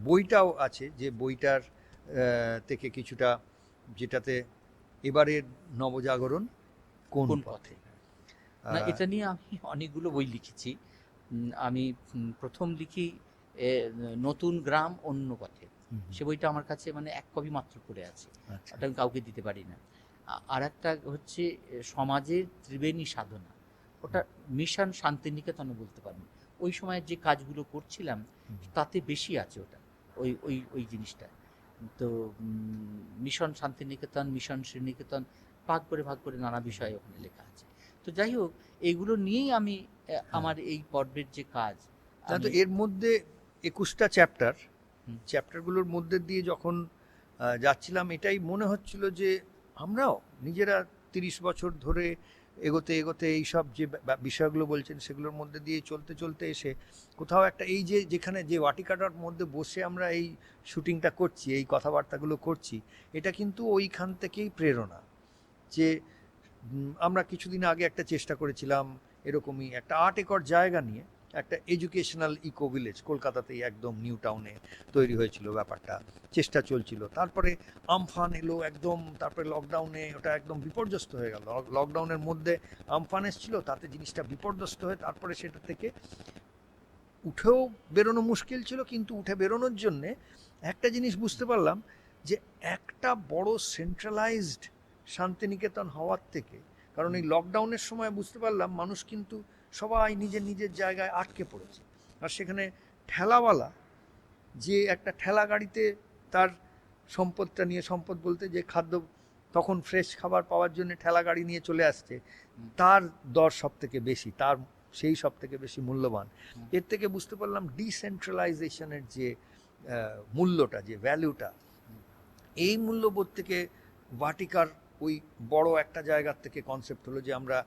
বইটাও আছে, যে বইটার থেকে কিছুটা, যেটাতে এবারের নবজাগরণ কোন পথে। না, এটা নিয়ে আমি অনেকগুলো বই লিখেছি। আমি প্রথম লিখি নতুন গ্রাম অন্য পথে, সে বইটা আমার কাছে মানে 1 কপি মাত্র পড়ে আছে, ওটা আমি কাউকে দিতে পারি না। আর একটা হচ্ছে সমাজের ত্রিবেণী সাধনা, ওটা মিশন শান্তিনিকেতনও বলতে পারেন। ওই সময়ের যে কাজগুলো করছিলাম তাতে বেশি আছে ওটা, ওই ওই ওই জিনিসটা। তো মিশন শান্তিনিকেতন, মিশন শ্রীনিকেতন, ভাগ করে নানা বিষয়ে ওখানে লেখা আছে। তো যাই হোক, এইগুলো নিয়েই আমি আমার এই পর্বের যে কাজ, তো এর মধ্যে 21টা চ্যাপ্টারগুলোর মধ্যে দিয়ে যখন যাচ্ছিলাম, এটাই মনে হচ্ছিল যে আমরাও নিজেরা 30 বছর ধরে এগোতে এগোতে এইসব যে বিষয়গুলো বলছেন সেগুলোর মধ্যে দিয়ে চলতে চলতে এসে কোথাও একটা, এই যে যেখানে যে বাটিকাটার মধ্যে বসে আমরা এই শুটিংটা করছি, এই কথাবার্তাগুলো করছি, এটা কিন্তু ওইখান থেকেই প্রেরণা, যে আমরা কিছুদিন আগে একটা চেষ্টা করেছিলাম এরকমই একটা 8 একর জায়গা নিয়ে একটা এডুকেশনাল ইকো ভিলেজ কলকাতাতেই একদম নিউ টাউনে তৈরি হয়েছিল ব্যাপারটা, চেষ্টা চলছিল। তারপরে আমফান এলো একদম, তারপরে লকডাউনে ওটা একদম বিপর্যস্ত হয়ে গেল। লকডাউনের মধ্যে আমফান এসেছিল, তাতে জিনিসটা বিপর্যস্ত হয়ে তারপরে সেটা থেকে উঠেও বেরোনো মুশকিল ছিল। কিন্তু উঠে বেরোনোর জন্যে একটা জিনিস বুঝতে পারলাম যে একটা বড় সেন্ট্রালাইজড শান্তিনিকেতন হওয়ার থেকে, কারণ এই লকডাউনের সময় বুঝতে পারলাম মানুষ কিন্তু সবাই নিজের নিজের জায়গায় আটকে পড়েছে। আর সেখানে ঠেলাওয়ালা যে একটা ঠেলা গাড়িতে তার সম্পদটা নিয়ে, সম্পদ বলতে যে খাদ্য তখন ফ্রেশ খাবার পাওয়ার জন্য ঠেলা গাড়ি নিয়ে চলে আসছে, তার দর সব থেকে বেশি, তার সেই সব থেকে বেশি মূল্যবান। এর থেকে বুঝতে পারলাম ডিসেন্ট্রালাইজেশনের যে মূল্যটা, যে ভ্যালুটা, এই মূল্যবোধ থেকে ভাটিকার ওই বড় একটা জায়গার থেকে কনসেপ্ট হলো যে আমরা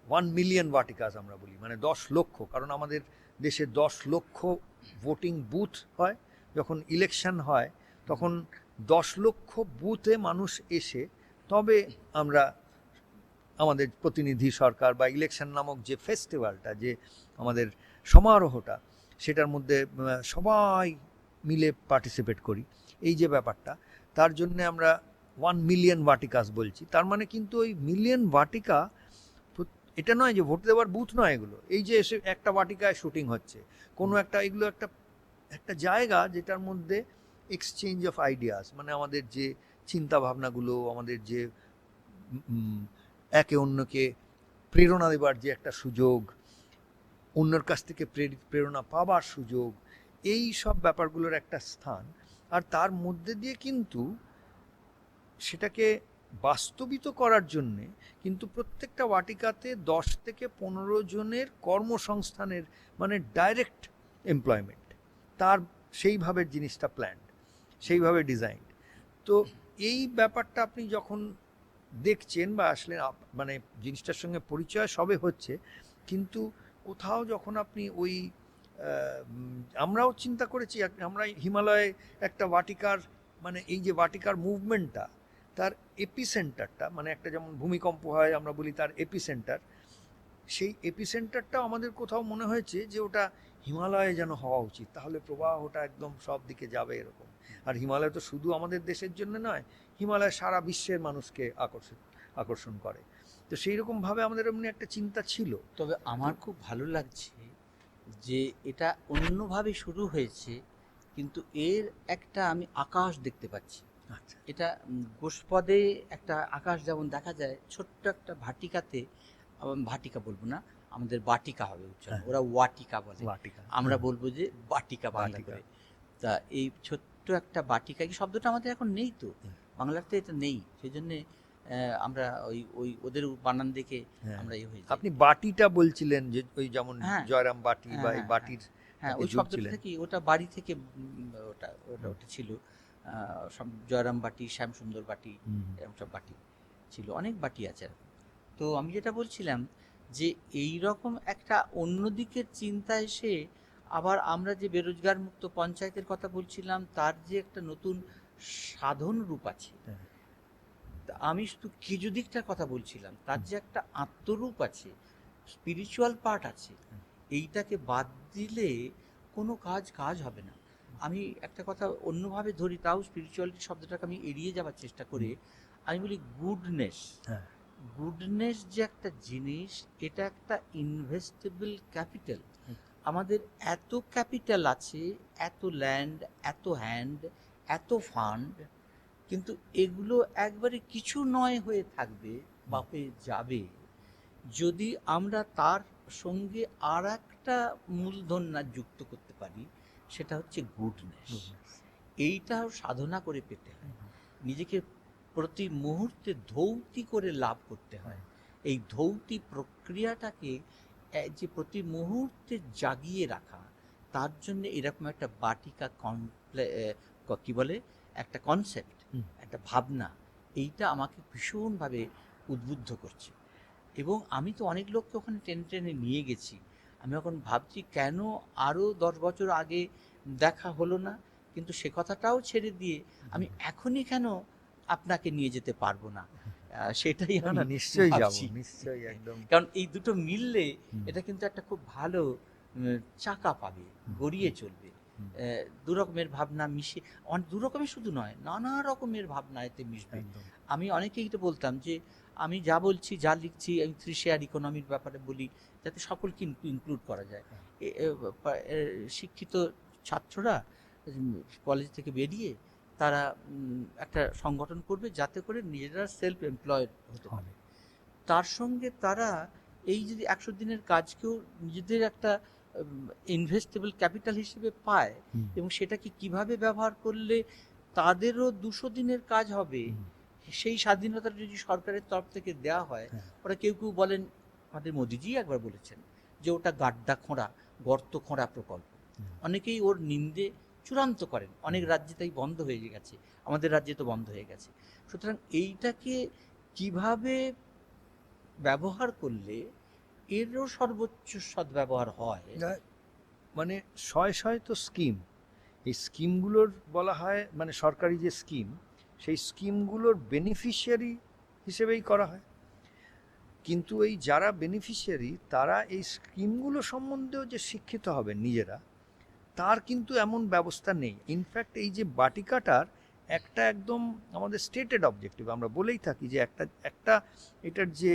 1 মিলিয়ন ভাটিকাস আমরা বলি, মানে 10 লক্ষ, কারণ আমাদের দেশে 10 লক্ষ ভোটিং বুথ হয়। যখন ইলেকশন হয় তখন 10 লক্ষ বুথে মানুষ এসে তবে আমরা আমাদের প্রতিনিধি সরকার বা ইলেকশন নামক যে ফেস্টিভ্যালটা, যে আমাদের সমারোহটা, সেটার মধ্যে সবাই মিলে পার্টিসিপেট করি। এই যে ব্যাপারটা, তার জন্য আমরা 1 মিলিয়ন ভাটিকাস বলছি। তার মানে কিন্তু ওই মিলিয়ন ভাটিকা এটা নয় যে ভোট দেওয়ার বুথ নয় এগুলো, এই যে এসে একটা ভাটিকায় শুটিং হচ্ছে কোনো একটা, এগুলো একটা একটা জায়গা যেটার মধ্যে এক্সচেঞ্জ অফ আইডিয়াস, মানে আমাদের যে চিন্তা ভাবনাগুলো, আমাদের যে একে অন্যকে প্রেরণা দেবার যে একটা সুযোগ, অন্যের কাছ থেকে প্রেরণা পাবার সুযোগ, এই সব ব্যাপারগুলোর একটা স্থান। আর তার মধ্যে দিয়ে কিন্তু সেটাকে বাস্তবিত করার জন্যে কিন্তু প্রত্যেকটা ভাটিকাতে 10 থেকে 15 জনের কর্মসংস্থানের, মানে ডাইরেক্ট এমপ্লয়মেন্ট, তার সেইভাবে জিনিসটা প্ল্যান্ড, সেইভাবে ডিজাইন। তো এই ব্যাপারটা আপনি যখন দেখছেন বা আসলে মানে জিনিসটার সঙ্গে পরিচয় সবে হচ্ছে, কিন্তু কোথাও যখন আপনি ওই আমরাও চিন্তা করেছি, আমরা হিমালয়ে একটা ভাটিকার, মানে এই যে ভাটিকার মুভমেন্টটা, তার এপিসেন্টারটা, মানে একটা যেমন ভূমিকম্প হয় আমরা বলি তার এপিসেন্টার, সেই এপিসেন্টারটা আমাদের কোথাও মনে হয়েছে যে ওটা হিমালয়ে যেন হওয়া উচিত, তাহলে প্রবাহটা একদম সব দিকে যাবে এরকম। আর হিমালয় তো শুধু আমাদের দেশের জন্য নয়, হিমালয় সারা বিশ্বের মানুষকে আকর্ষণ করে। তো সেই রকমভাবে আমাদের এমনি একটা চিন্তা ছিল। তবে আমার খুব ভালো লাগছে যে এটা অন্যভাবে শুরু হয়েছে, কিন্তু এর একটা আমি আকাশ দেখতে পাচ্ছি। আচ্ছা, এটা গোষ্পদে একটা আকাশ যেমন দেখা যায়, ছোট্ট একটা ভাটিকাতে, ভাটিকা বলবো না, আমাদের বাটিকা হবে উচ্চারণ, ওরা ওয়াটিকা বলে, ভাটিকা, আমরা বলবো যে বাটিকা বাংলা বাটিকা। করে। তা এই ছোট্ট একটা বাটিকা, এই শব্দটা আমাদের এখন নেই তো, বাংলাতে এটা নেই, সেই জন্যে আমরা ওই ওই ওদের বানান দেখে আমরা হয়ে যাই। আপনি বাটিটা বলছিলেন যে ওই যেমন হ্যাঁ, জয়রাম বাটি বা এই হ্যাঁ, বাটির, হ্যাঁ, ওই তাকে শব্দটা জুড়ছিলেন। থেকে, ওটা বাড়ি থেকে ওটা ওটা ওটা ছিল। জয়রাম বাটি, শ্যামসুন্দর বাটি, এরকম সব বাটি ছিল, অনেক বাটি আছে এরকম। তো আমি যেটা বলছিলাম যে এই রকম একটা অন্যদিকের চিন্তা এসে আবার আমরা যে বেরোজগার মুক্ত পঞ্চায়েতের কথা বলছিলাম, তার যে একটা নতুন সাধন রূপ আছে। তা আমি শুধু কিছু দিকটার কথা বলছিলাম, তার যে একটা আত্মরূপ আছে, স্পিরিচুয়াল পার্ট আছে, এইটাকে বাদ দিলে কোনো কাজ হবে না। আমি একটা কথা অন্যভাবে ধরি, তাও স্পিরিচুয়ালিটি শব্দটাকে আমি এড়িয়ে যাওয়ার চেষ্টা করে আমি বলি গুডনেস। গুডনেস যে একটা জিনিস, এটা একটা ইনভেস্টেবল ক্যাপিটাল। আমাদের এত ক্যাপিটাল আছে, এত ল্যান্ড, এত হ্যান্ড, এত ফান্ড, কিন্তু এগুলো একবারে কিছু নয় হয়ে থাকবে বা হয়ে যাবে যদি আমরা তার সঙ্গে আর একটা মূলধন না যুক্ত করতে পারি, সেটা হচ্ছে গুডনেস। এইটাও সাধনা করে পেতে হয়, নিজেকে প্রতি মুহূর্তে ধৌতি করে লাভ করতে হয়। এই ধৌতি প্রক্রিয়াটাকে যে প্রতি মুহূর্তে জাগিয়ে রাখা, তার জন্য এরকম একটা বাটিকা কি বলে, একটা কনসেপ্ট, একটা ভাবনা, এইটা আমাকে ভীষণভাবে উদ্বুদ্ধ করছে। এবং আমি তো অনেক লোককে ওখানে টেনে টেনে নিয়ে গেছি। আমি এখন ভাবছি কেন আরও 10 বছর আগে দেখা হলো না, কিন্তু সে কথাটাও ছেড়ে দিয়ে আমি এখনই কেন আপনাকে নিয়ে যেতে পারবো না। সেটাই না আমি না নিশ্চয়ই যাব, ভাবছি। নিশ্চয়ই একদম। কারণ এই দুটো মিললে হুম। এটা কিন্তু একটা খুব ভালো চাকা পাবে, গড়িয়ে চলবে। হুম। দু রকমের ভাবনা মিশে, দু রকমের শুধু নয়, নানা রকমের ভাবনা এতে মিশবে। একদম। আমি অনেকেই তো বলতাম যে আমি যা বলছি, যা লিখছি, আমি 3 শেয়ার ইকোনমির ব্যাপারে বলি যাতে সকলকে ইনক্লুড করা যায়। শিক্ষিত ছাত্ররা কলেজ থেকে বেরিয়ে তারা একটা সংগঠন করবে যাতে করে নিজেরা সেলফ এমপ্লয়েড হতে পারে। তার সঙ্গে তারা এই যদি 100 দিনের কাজকেও নিজেদের একটা ইনভেস্টেবল ক্যাপিটাল হিসেবে পায়, হুম। এবং সেটাকে কিভাবে ব্যবহার করলে তাদেরও 200 দিনের কাজ হবে, হুম। সেই স্বাধীনতা যদি সরকারের তরফ থেকে দেওয়া হয়। হ্যাঁ। ওরা কেউ কেউ বলেন, আমাদের মোদিজি একবার বলেছেন যে ওটা গাড্ডা খোঁড়া, গর্ত খোঁড়া প্রকল্প। হুম। অনেকেই ওর নিন্দে চূড়ান্ত করেন, অনেক রাজ্যে তাই বন্ধ হয়ে গেছে, আমাদের রাজ্যে তো বন্ধ হয়ে গেছে। সুতরাং এইটাকে কিভাবে ব্যবহার করলে এরও সর্বোচ্চ সদ্ব্যবহার হয়। মানে শয়ে শয়ে তো স্কিম, এই স্কিমগুলোর বলা হয় মানে সরকারি যে স্কিম, সেই স্কিমগুলোর বেনিফিশিয়ারি হিসেবেই করা হয়, কিন্তু এই যারা বেনিফিশিয়ারি তারা এই স্কিমগুলো সম্বন্ধেও যে শিক্ষিত হবেন নিজেরা, তার কিন্তু এমন ব্যবস্থা নেই। ইনফ্যাক্ট এই যে বাটিকাটার একটা একদম আমাদের স্টেটেড অবজেক্টিভ, আমরা বলেই থাকি যে একটা একটা এটার যে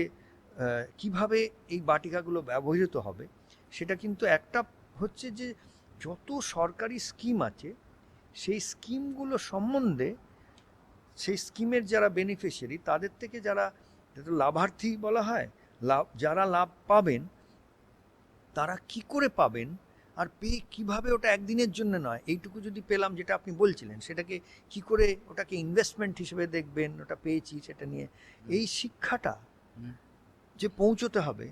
কিভাবে এই বাটিকাগুলো ব্যবহৃত হবে, সেটা কিন্তু একটা হচ্ছে যে যত সরকারি স্কিম আছে সেই স্কিমগুলো সম্বন্ধে, সেই স্কিমের যারা বেনিফিশিয়ারি তাদের থেকে যারা লাভার্থী বলা হয়, যারা লাভ পাবেন তারা কি করে পাবেন, আর পেয়ে কীভাবে, ওটা একদিনের জন্য নয়, এইটুকু যদি পেলাম যেটা আপনি বলছিলেন, সেটাকে কি করে ওটাকে ইনভেস্টমেন্ট হিসেবে দেখবেন, ওটা পেয়েছি সেটা নিয়ে এই শিক্ষাটা যে পৌঁছতে হবে,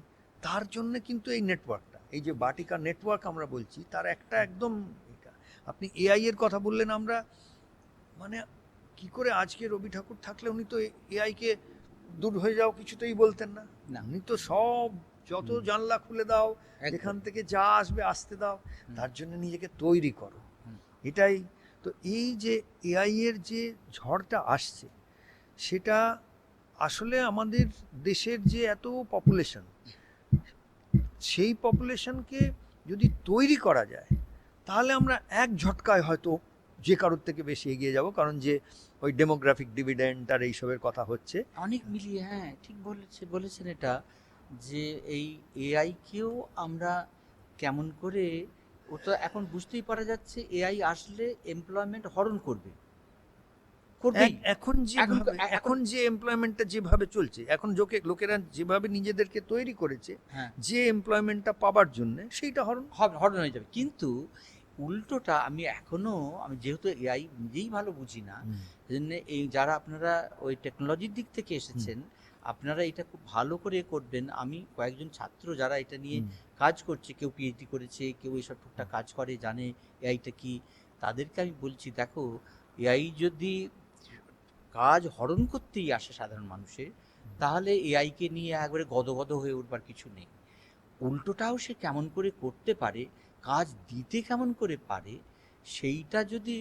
তার জন্য কিন্তু এই নেটওয়ার্কটা, এই যে বাটিকা নেটওয়ার্ক আমরা বলছি, তার একটা একদম এটা। আপনি এআই এর কথা বললেন, আমরা মানে কি করে আজকে রবি ঠাকুর থাকলে উনি তো এআইকে দূর হয়ে যাও কিছুতেই বলতেন না, উনি তো সব যত জানলা খুলে দাও, এখান থেকে যা আসবে আসতে দাও, তার জন্য নিজেকে তৈরি করো। এটাই তো, এই যে এআই এর যে ঝড়টা আসছে, সেটা আসলে আমাদের দেশের যে এত পপুলেশন, সেই পপুলেশনকে যদি তৈরি করা যায়, তাহলে আমরা এক ঝটকায় হয়তো যে কারোর থেকে বেশি এগিয়ে যাব, কারণ যে ওই ডেমোগ্রাফিক ডিভিডেন্ড আর এইসবের কথা হচ্ছে অনেক মিলিয়ে। হ্যাঁ, ঠিক বলেছেন এটা, যে এই এআইকেও আমরা কেমন করে, ও তো এখন বুঝতেই পারা যাচ্ছে এআই আসলে এমপ্লয়মেন্ট হরণ করবে, করবেই। এখন যে এমপ্লয়মেন্টটা যেভাবে চলছে, এখন লোকেরা যেভাবে নিজেদেরকে তৈরি করেছে যে এমপ্লয়মেন্টটা পাবার জন্য, সেইটা হরণ হয়ে যাবে। কিন্তু উল্টোটা আমি যেহেতু এআই নিজেই ভালো বুঝি না, জন্য এই যারা আপনারা ওই টেকনোলজির দিক থেকে এসেছেন, আপনারা এটা খুব ভালো করে করবেন। আমি কয়েকজন ছাত্র যারা এটা নিয়ে কাজ করছে, কেউ পিএইচডি করেছে, কেউ এইসব টুকটাক কাজ করে, জানে এআইটা কি, তাদেরকে আমি বলছি, দেখো এআই যদি কাজ হরণ করতেই আসে সাধারণ মানুষের, তাহলে এআইকে নিয়ে একবারে গদগদ হয়ে উঠবার কিছু নেই। উল্টোটাও সে কেমন করে করতে পারে, কাজ দিতে কেমন করে পারে, সেইটা যদি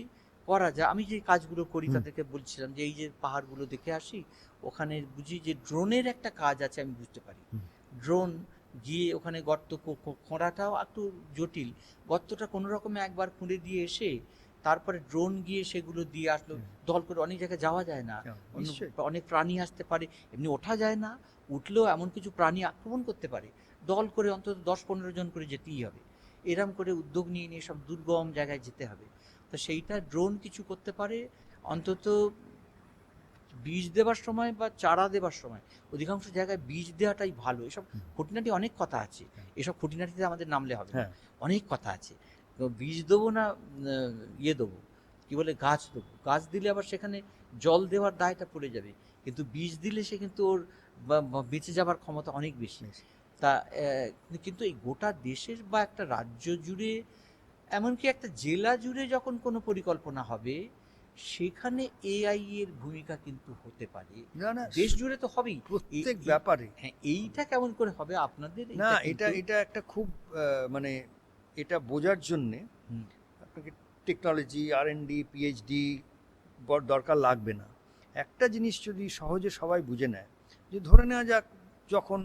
করা যায়। আমি যে কাজগুলো করি তাদেরকে বলছিলাম যে এই যে পাহাড়গুলো দেখে আসি, ওখানে বুঝি যে ড্রোনের একটা কাজ আছে, আমি বুঝতে পারি। ড্রোন গিয়ে ওখানে গর্ত খোঁড়াটাও একটু জটিল, গর্তটা কোনো রকমে একবার খুঁড়ে দিয়ে এসে তারপরে ড্রোন গিয়ে সেগুলো দিয়ে আসলো। দল করে অনেক জায়গায় যাওয়া যায় না, অনেক প্রাণী আসতে পারে, এমনি ওঠা যায় না, উঠলেও এমন কিছু প্রাণী আক্রমণ করতে পারে, দল করে অন্তত 10-15 জন করে যেতেই হবে, এরম করে উদ্যোগ নিয়ে নিয়ে সব দুর্গম জায়গায় যেতে হবে। তো সেইটা ড্রোন কিছু করতে পারে, অন্তত বীজ দেবার সময় বা চারা দেবার সময় অধিকাংশ জায়গায় বীজ দেওয়াটাই ভালো। এসব খুঁটিনাটি অনেক কথা আছে, এসব খুঁটিনাটিতে আমাদের নামলে হবে না, অনেক কথা আছে। বীজ দেবো না দেবো কি বলে গাছ দেবো, গাছ দিলে আবার সেখানে জল দেওয়ার দায়টা পড়ে যাবে, কিন্তু বীজ দিলে সে কিন্তু ওর বেঁচে যাবার ক্ষমতা অনেক বেশি। তা কিন্তু এই গোটা দেশের বা একটা রাজ্য জুড়ে, এমনকি একটা জেলা জুড়ে যখন কোনো পরিকল্পনা হবে, সেখানে এআই এর ভূমিকা কিন্তু হতে পারে। দেশ জুড়ে তো হবেই প্রত্যেক ব্যাপারে। হ্যাঁ, এইটা কেমন করে হবে আপনাদের? না, এটা একটা খুব মানে এটা বোঝার জন্যে আপনাকে টেকনোলজি, R&D, PhD দরকার লাগবে না। একটা জিনিস যদি সহজে সবাই বুঝে নেয়, যে ধরে নেওয়া যাক যখন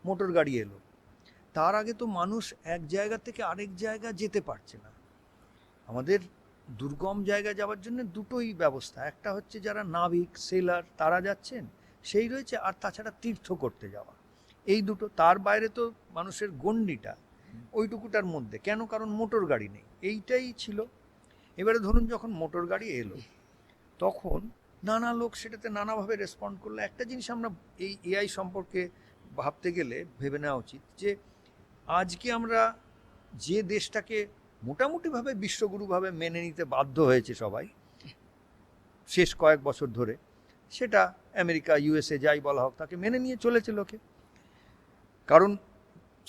মোটর গাড়ি এলো, তার আগে তো মানুষ এক জায়গা থেকে আরেক জায়গা যেতে পারছে না। আমাদের দুর্গম জায়গায় যাওয়ার জন্য দুটোই ব্যবস্থা, একটা হচ্ছে যারা নাবিক সেলার তারা যাচ্ছেন সেই রয়েছে, আর তাছাড়া তীর্থ করতে যাওয়া, এই দুটো। তার বাইরে তো মানুষের গণ্ডিটা ওইটুকুটার মধ্যে, কেন? কারণ মোটর গাড়ি নেই, এইটাই ছিল। এবারে ধরুন যখন মোটর গাড়ি এলো তখন নানা লোক সেটাতে নানাভাবে রেসপন্ড করলো। একটা জিনিস আমরা এই এআই সম্পর্কে ভাবতে গেলে ভেবে নেওয়া উচিত যে আজকে আমরা যে দেশটাকে মোটামুটিভাবে বিশ্বগুরুভাবে মেনে নিতে বাধ্য হয়েছে সবাই শেষ কয়েক বছর ধরে, সেটা আমেরিকা ইউএসএ যাই বলা হোক, তাকে মেনে নিয়ে চলেছে লোকে। কারণ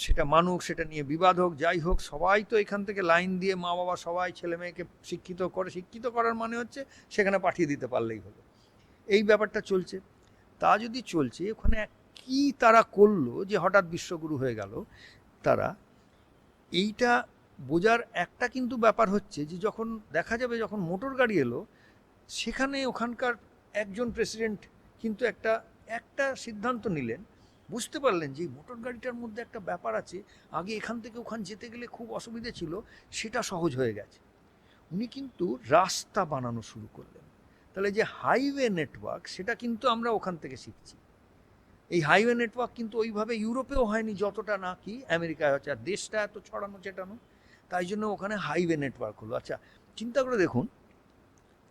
সেটা মানুষ, সেটা নিয়ে বিবাদ হোক যাই হোক, সবাই তো এখান থেকে লাইন দিয়ে মা বাবা সবাই ছেলে মেয়েকে শিক্ষিত করার মানে হচ্ছে সেখানে পাঠিয়ে দিতে পারলেই হলো, এই ব্যাপারটা চলছে। তা যদি চলছে, ওখানে কি তারা করলো যে হঠাৎ বিশ্বগুরু হয়ে গেল তারা, এইটা বোঝার একটা কিন্তু ব্যাপার হচ্ছে যে যখন দেখা যাবে যখন মোটর গাড়ি এলো সেখানে ওখানকার একজন প্রেসিডেন্ট কিন্তু একটা সিদ্ধান্ত নিলেন, বুঝতে পারলেন যে মোটর গাড়িটার মধ্যে একটা ব্যাপার আছে, আগে এখান থেকে ওখানে যেতে গেলে খুব অসুবিধে ছিল, সেটা সহজ হয়ে গেছে। উনি কিন্তু রাস্তা বানানো শুরু করলেন। তাহলে যে হাইওয়ে নেটওয়ার্ক, সেটা কিন্তু আমরা ওখান থেকে শিখছি। এই হাইওয়ে নেটওয়ার্ক কিন্তু ওইভাবে ইউরোপেও হয়নি যতটা নাকি আমেরিকায় হচ্ছে, আর দেশটা এত ছড়ানো চেটানো, তাই জন্য ওখানে হাইওয়ে নেটওয়ার্ক হলো। আচ্ছা চিন্তা করে দেখুন,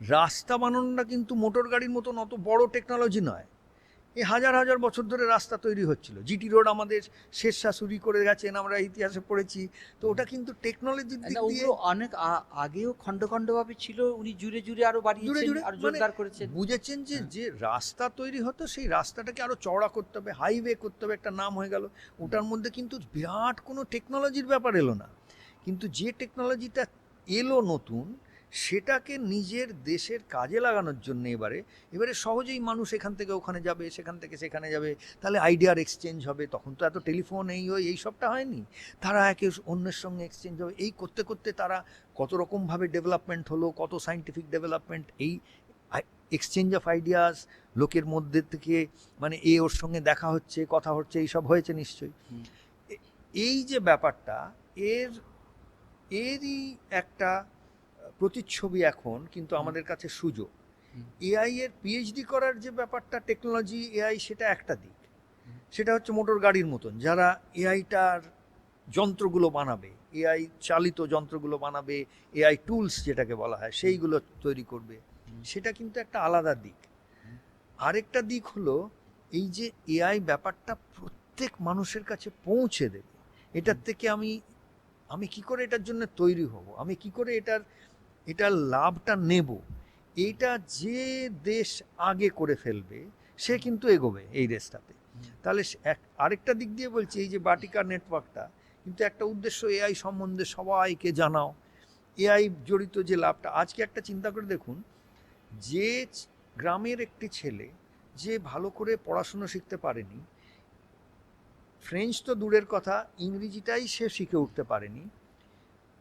রাস্তা বানানোটা কিন্তু মোটর গাড়ির মতন অত বড় টেকনোলজি নয়। এই হাজার হাজার বছর ধরে রাস্তা তৈরি হচ্ছিল। জিটি রোড আমাদের শেষ শাশুড়ি করে গেছেন, আমরা ইতিহাসে পড়েছি। তো ওটা কিন্তু টেকনোলজির দিক দিয়ে অনেক আগেও খন্ড খন্ড ভাবে ছিল, উনি জুড়ে জুড়ে আরো বাড়িয়েছেন আর জোরদার করেছেন। বুঝেছেন যে যে রাস্তা তৈরি হতো সেই রাস্তাটাকে আরো চওড়া করতে হবে, হাইওয়ে করতে হবে, একটা নাম হয়ে গেল। ওটার মধ্যে কিন্তু বিরাট কোনো টেকনোলজির ব্যাপার এলো না, কিন্তু যে টেকনোলজিটা এলো নতুন, সেটাকে নিজের দেশের কাজে লাগানোর জন্য এবারে সহজেই মানুষ এখান থেকে ওখানে যাবে, সেখান থেকে সেখানে যাবে, তাহলে আইডিয়ার এক্সচেঞ্জ হবে। তখন তো এত টেলিফোন এই সবটা হয়নি, তারা একে অন্যের সঙ্গে এক্সচেঞ্জ হবে। এই করতে করতে তারা কত রকমভাবে ডেভেলপমেন্ট হলো, কত সায়েন্টিফিক ডেভেলপমেন্ট, এই এক্সচেঞ্জ অফ আইডিয়াস, লোকের মধ্যে থেকে মানে ওর সঙ্গে দেখা হচ্ছে, কথা হচ্ছে, এইসব হয়েছে নিশ্চয়ই। এই যে ব্যাপারটা, এরই একটা প্রতিচ্ছবি এখন কিন্তু আমাদের কাছে সুযোগ। এআই এর পিএইচডি করার যে ব্যাপারটা, টেকনোলজি এআই, সেটা একটা দিক। সেটা হচ্ছে মোটর গাড়ির মতন যারা এআইটার যন্ত্রগুলো বানাবে, এআই চালিত যন্ত্রগুলো বানাবে, এআই টুলস যেটাকে বলা হয় সেইগুলো তৈরি করবে, সেটা কিন্তু একটা আলাদা দিক। আরেকটা দিক হলো এই যে এআই ব্যাপারটা প্রত্যেক মানুষের কাছে পৌঁছে দেবে। এটার থেকে আমি কি করে এটার জন্য তৈরি হব, আমি কি করে এটার লাভটা নেব, এইটা যে দেশ আগে করে ফেলবে সে কিন্তু এগোবে এই রেসটাতে। তাহলে আরেকটা দিক দিয়ে বলছি, এই যে বাটিকা নেটওয়ার্কটা কিন্তু একটা উদ্দেশ্য, এআই সম্বন্ধে সবাইকে জানাও, এআই জড়িত যে লাভটা। আজকে একটা চিন্তা করে দেখুন, যে গ্রামের একটি ছেলে যে ভালো করে পড়াশুনো শিখতে পারেনি, ফ্রেঞ্চ তো দূরের কথা, ইংরেজিটাই সে শিখে উঠতে পারেনি,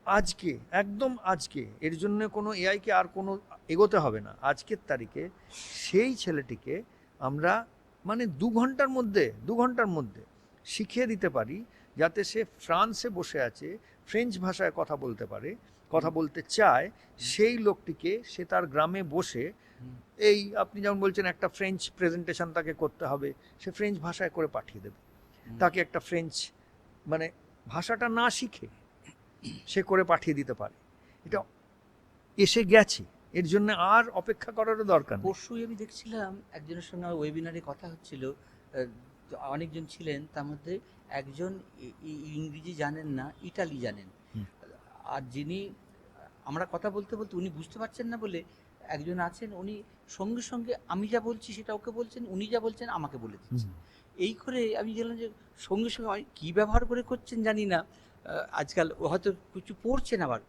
আজকে একদম আজকে এর জন্য কোনো এআইকে আর কোনো এগোতে হবে না, আজকের তারিখে সেই ছেলেটিকে আমরা মানে 2 ঘন্টার মধ্যে শিখিয়ে দিতে পারি, যাতে সে ফ্রান্সে বসে আছে, ফ্রেঞ্চ ভাষায় কথা বলতে পারে, কথা বলতে চায়, সেই লোকটিকে সে তার গ্রামে বসে, এই আপনি যেমন বলছেন একটা ফ্রেঞ্চ প্রেজেন্টেশন তাকে করতে হবে, সে ফ্রেঞ্চ ভাষায় করে পাঠিয়ে দেবে। তাকে একটা ফ্রেঞ্চ মানে ভাষাটা না শিখে সে করে পাঠিয়ে দিতে পারে। এটা এসে গেছে, এর জন্য আর অপেক্ষা করারও দরকার নেই। পরশুই আমি দেখছিলাম একজনের সঙ্গে ওয়েবিনারে কথা হচ্ছিল, অনেকজন ছিলেন, তার মধ্যে একজন ইংরেজি জানেন না, ইটালি জানেন। আর যিনি আমরা কথা বলতে বলতে উনি বুঝতে পারছেন না বলে একজন আছেন, উনি সঙ্গে সঙ্গে আমি যা বলছি সেটা ওকে বলছেন, উনি যা বলছেন আমাকে বলে দিচ্ছেন। এই করে আমি গেলাম যে সঙ্গে সঙ্গে কী ব্যবহার করে করছেন জানি না, আজকাল হয়তো কিছু পড়ছেন, আবার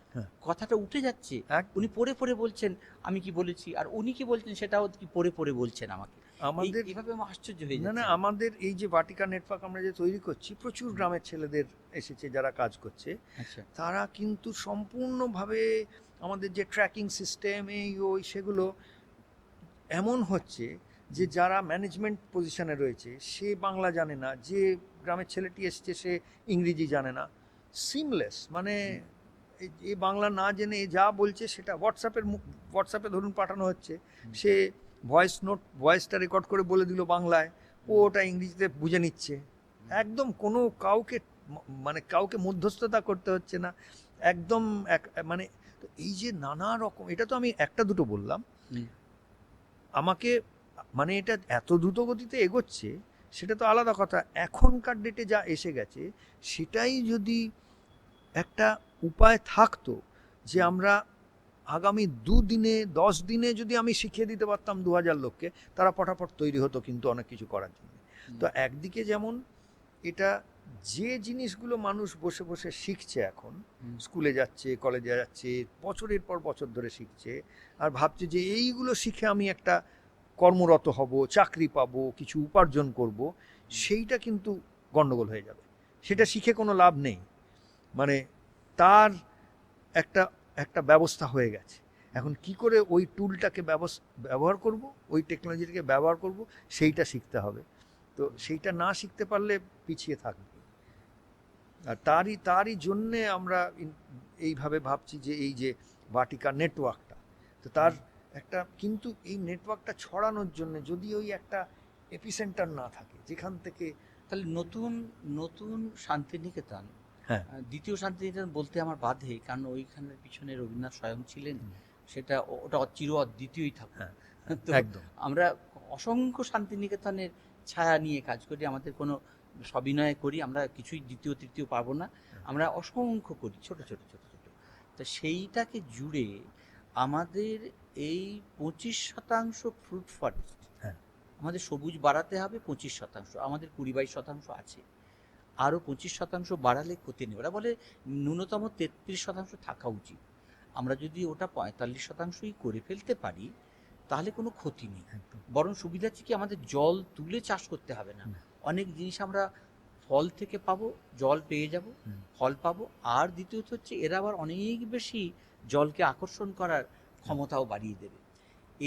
কথাটা উঠে যাচ্ছে, উনি পড়ে পড়ে বলছেন আমি কি বলেছি, আর উনি কি বলছেন সেটাও কি পড়ে পড়ে বলছেন আমাকে। আমাদের এইভাবে আমি আশ্চর্য হয়ে যাচ্ছি। না, আমাদের এই যে বাটিকা নেটওয়ার্ক আমরা যে তৈরি করছি, প্রচুর গ্রামের ছেলেদের এসেছে যারা কাজ করছে। আচ্ছা, তারা কিন্তু সম্পূর্ণভাবে আমাদের যে ট্র্যাকিং সিস্টেম ওই সেগুলো এমন হচ্ছে যে যারা ম্যানেজমেন্ট পজিশনে রয়েছে সে বাংলা জানে না, যে গ্রামের ছেলেটি এসছে সে ইংরেজি জানে না, সিমলেস, মানে এ বাংলা না জেনে এ যা বলছে সেটা হোয়াটসঅ্যাপে ধরুন পাঠানো হচ্ছে, সে ভয়েসটা রেকর্ড করে বলে দিল বাংলায়, ও ওটা ইংরেজিতে বুঝে নিচ্ছে, একদম কোনো মানে কাউকে মধ্যস্থতা করতে হচ্ছে না, একদম মানে তো এই যে নানা রকম, এটা তো আমি একটা দুটো বললাম, আমাকে মানে এটা এত দ্রুত গতিতে এগোচ্ছে সেটা তো আলাদা কথা, এখনকার ডেটে যা এসে গেছে সেটাই যদি একটা উপায় থাকতো যে আমরা আগামী 2 দিনে 10 দিনে যদি আমি শিখিয়ে দিতে পারতাম 2000 লোককে, তারা পটাপট তৈরি হতো কিন্তু অনেক কিছু করার জন্য। তো একদিকে যেমন এটা যে জিনিসগুলো মানুষ বসে বসে শিখছে এখন, স্কুলে যাচ্ছে, কলেজে যাচ্ছে, বছরের পর বছর ধরে শিখছে, আর ভাবছে যে এইগুলো শিখে আমি একটা কর্মরত হব, চাকরি পাবো, কিছু উপার্জন করব, সেইটা কিন্তু গন্ডগোল হয়ে যাবে। সেটা শিখে কোনো লাভ নেই, মানে তার একটা একটা ব্যবস্থা হয়ে গেছে। এখন কি করে ওই টুলটাকে ব্যবহার করব, ওই টেকনোলজিটাকে ব্যবহার করব, সেইটা শিখতে হবে। তো সেইটা না শিখতে পারলে পিছিয়ে থাকবে। আর তারই জন্যে আমরা এইভাবে ভাবছি যে এই যে ভাটিকা নেটওয়ার্কটা, তো তার একটা, কিন্তু এই নেটওয়ার্কটা ছড়ানোর জন্য যদি ওই একটা এপিসেন্টার না থাকে যেখান থেকে, তাহলে নতুন নতুন শান্তিনিকেতন, হ্যাঁ দ্বিতীয় শান্তিনিকেতন বলতে আমার বাধে, কারণ ওইখানের পিছনে রবীন্দ্রনাথ স্বয়ং ছিলেন, সেটা ওটা চির অদ্বিতীয়ই থাকবে। হ্যাঁ, তো একদম আমরা অসংখ্য শান্তিনিকেতনের ছায়া নিয়ে কাজ করি, আমাদের কোনো সবিনয় করি, আমরা কিছুই দ্বিতীয় তৃতীয় পাবো না, আমরা অসংখ্য করি ছোট ছোট ছোট ছোট। তো সেইটাকে জুড়ে আমাদের এই 25% ফ্রুট ফরেস্ট, হ্যাঁ আমাদের সবুজ বাড়াতে হবে 25%, আমাদের 20-22% আছে, আরও 25% বাড়ালে ক্ষতি নেই। ওরা বলে ন্যূনতম 33% থাকা উচিত, আমরা যদি ওটা 45%ই করে ফেলতে পারি তাহলে কোনো ক্ষতি নেই। বরং সুবিধা হচ্ছে কি, আমাদের জল তুলে চাষ করতে হবে না, অনেক জিনিস আমরা ফল থেকে পাবো, জল পেয়ে যাব, ফল পাবো, আর দ্বিতীয়ত হচ্ছে এরা আবার অনেক বেশি জলকে আকর্ষণ করার ক্ষমতাও বাড়িয়ে দেবে।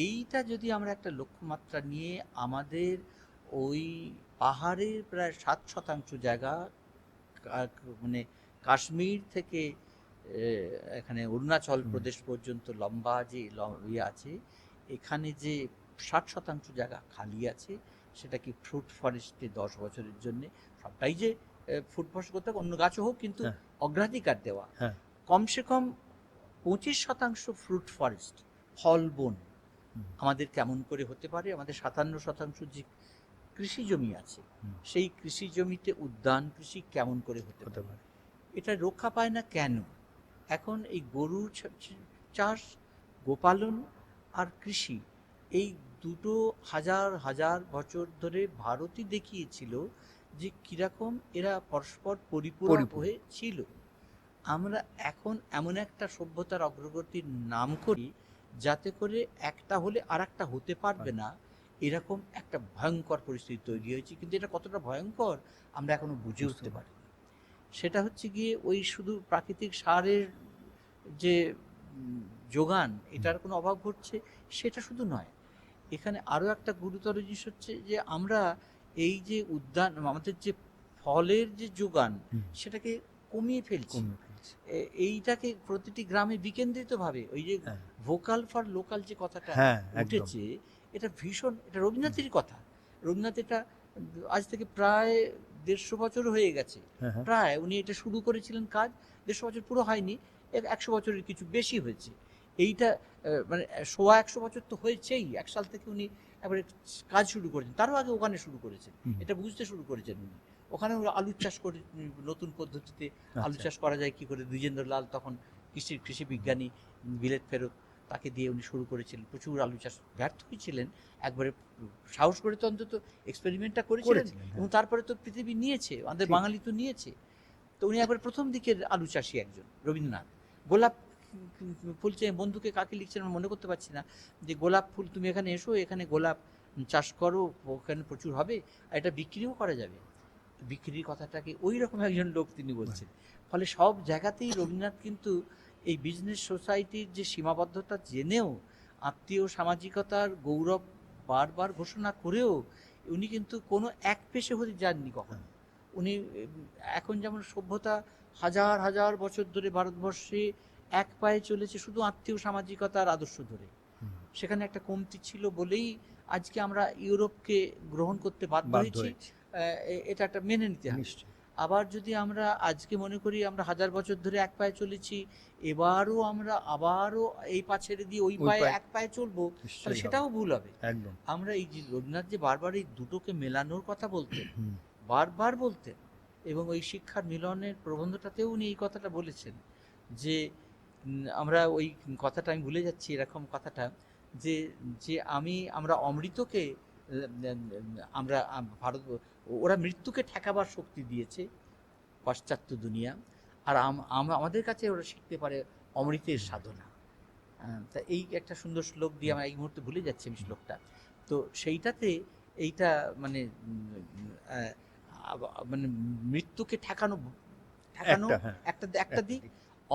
এইটা যদি আমরা একটা লক্ষ্যমাত্রা নিয়ে আমাদের ওই পাহাড়ের প্রায় 7% জায়গা, মানে কাশ্মীর থেকে এখানে অরুণাচল প্রদেশ পর্যন্ত লম্বা যে ইয়ে আছে, এখানে যে 60% জায়গা খালি আছে, সেটা কি ফ্রুট ফরেস্টে 10 বছরের জন্যে, সবটাই যে ফ্রুট ফরেস্ট করতে হবে, অন্য গাছও হোক, কিন্তু অগ্রাধিকার দেওয়া, কমসে কম 25% ফ্রুট ফরেস্ট, ফল বন আমাদের কেমন করে হতে পারে, আমাদের 57% যে কৃষি জমি আছে সেই কৃষি জমিতে উদ্যান কৃষি কেমন করে হতে পারে, এটা রক্ষা পায় না কেন? এখন এই গরু চাষ, গোপালন আর কৃষি, এই দুটো হাজার হাজার বছর ধরে ভারতই দেখিয়েছিল যে কিরকম এরা পরস্পর পরিপূরক হয়ে ছিল। আমরা এখন এমন একটা সভ্যতার অগ্রগতির নাম করি যাতে করে একটা হলে আর একটা হতে পারবে না, এরকম একটা ভয়ঙ্কর পরিস্থিতি তৈরি হয়েছে। কিন্তু এটা কতটা ভয়ঙ্কর আমরা এখনো বুঝে উঠতে পারিনি। সেটা হচ্ছে গিয়ে ওই শুধু প্রাকৃতিক সারের যে যোগান, এটার কোনো অভাব ঘটছে সেটা শুধু নয়, এখানে আরও একটা গুরুতর জিনিস হচ্ছে যে আমরা এই যে উদ্যান, আমাদের যে ফলের যে যোগান সেটাকে কমিয়ে ফেলছি। এইটাকে প্রতিটি গ্রামে বিকেন্দ্রিতভাবে ওই যে ভোকাল ফর লোকাল যে কথাটা উঠেছে, এটা ভীষণ, এটা রবীন্দ্রনাথেরই কথা। রবীন্দ্রনাথ এটা আজ থেকে প্রায় 150 বছর হয়ে গেছে, প্রায় উনি এটা শুরু করেছিলেন কাজ, 150 বছর পুরো হয়নি, 100 বছরের কিছু বেশি হয়েছে। এইটা মানে 100 বছর তো হয়েছেই, 1 সাল থেকে উনি একবারে কাজ শুরু করেছেন, তারও আগে ওখানে শুরু করেছেন, এটা বুঝতে শুরু করেছেন উনি। ওখানে আলু চাষ করে, নতুন পদ্ধতিতে আলু চাষ করা যায় কি করে, দ্বিজেন্দ্রলাল তখন কৃষি বিজ্ঞানী, বিলেত ফেরত, তাকে দিয়ে উনি শুরু করেছিলেন, প্রচুর আলু চাষ, ব্যর্থ হয়েছিলেন, একবারে সাহস করে তো অন্তত এক্সপেরিমেন্টটা করেছিলেন, এবং তারপরে তো পৃথিবী নিয়েছে, আমাদের বাঙালি তো নিয়েছে। তো উনি একবার প্রথম দিকের আলু চাষি একজন রবীন্দ্রনাথ। গোলাপ ফুল বন্ধুকে কাকে লিখছেন আমি মনে করতে পারছি না, যে গোলাপ ফুল তুমি এখানে এসো, এখানে গোলাপ চাষ করো, ওখানে প্রচুর হবে, আর এটা বিক্রিও করা যাবে। বিক্রির কথাটাকে ওই রকম একজন লোক তিনি বলছেন। ফলে সব জায়গাতেই রবীন্দ্রনাথ কিন্তু এই বিজনেস সোসাইটির যে সীমাবদ্ধতা জেনেও আত্মীয় সামাজিকতার গৌরব বারবার ঘোষণা করেও উনি কিন্তু কোনো এক পেশে হতে যাননি কখনো। উনি এখন যেমন সভ্যতা হাজার হাজার বছর ধরে ভারতবর্ষে এক পায়ে চলেছে শুধু আত্মীয় সামাজিকতার আদর্শ ধরে। সেখানে একটা কমতি ছিল বলেই আজকে আমরা ইউরোপকে গ্রহণ করতে বাধ্য হয়েছি। এটা একটা মেনে নিতে হবে। আবার যদি আমরা আজকে মনে করি আমরা হাজার বছর ধরে এক পায়ে চলেছি, এবারও আমরা আবারও এই পা ছেড়ে দিয়ে ওই পায়ে এক পায়ে চলবো, তাহলে সেটাও ভুল হবে। আমরা এই যে রবীন্দ্রনাথ যে বারবার এই দুটোকে মেলানোর কথা বলতেন, বারবার বলতেন, এবং ওই শিক্ষার মিলনের প্রবন্ধটাতেও উনি এই কথাটা বলেছেন যে আমরা ওই কথাটা আমি ভুলে যাচ্ছি এরকম কথাটা, যে যে আমরা অমৃতকে আমরা ভারত, ওরা মৃত্যুকে ঠেকাবার শক্তি দিয়েছে পাশ্চাত্য দুনিয়া, আর আমাদের কাছে ওরা শিখতে পারে অমৃতের সাধনা। তা এই একটা সুন্দর শ্লোক দিয়ে আমরা এই মুহূর্তে ভুলে যাচ্ছি আমি শ্লোকটা। তো সেইটাতে এইটা মানে মানে মৃত্যুকে ঠেকানো একটা দিক,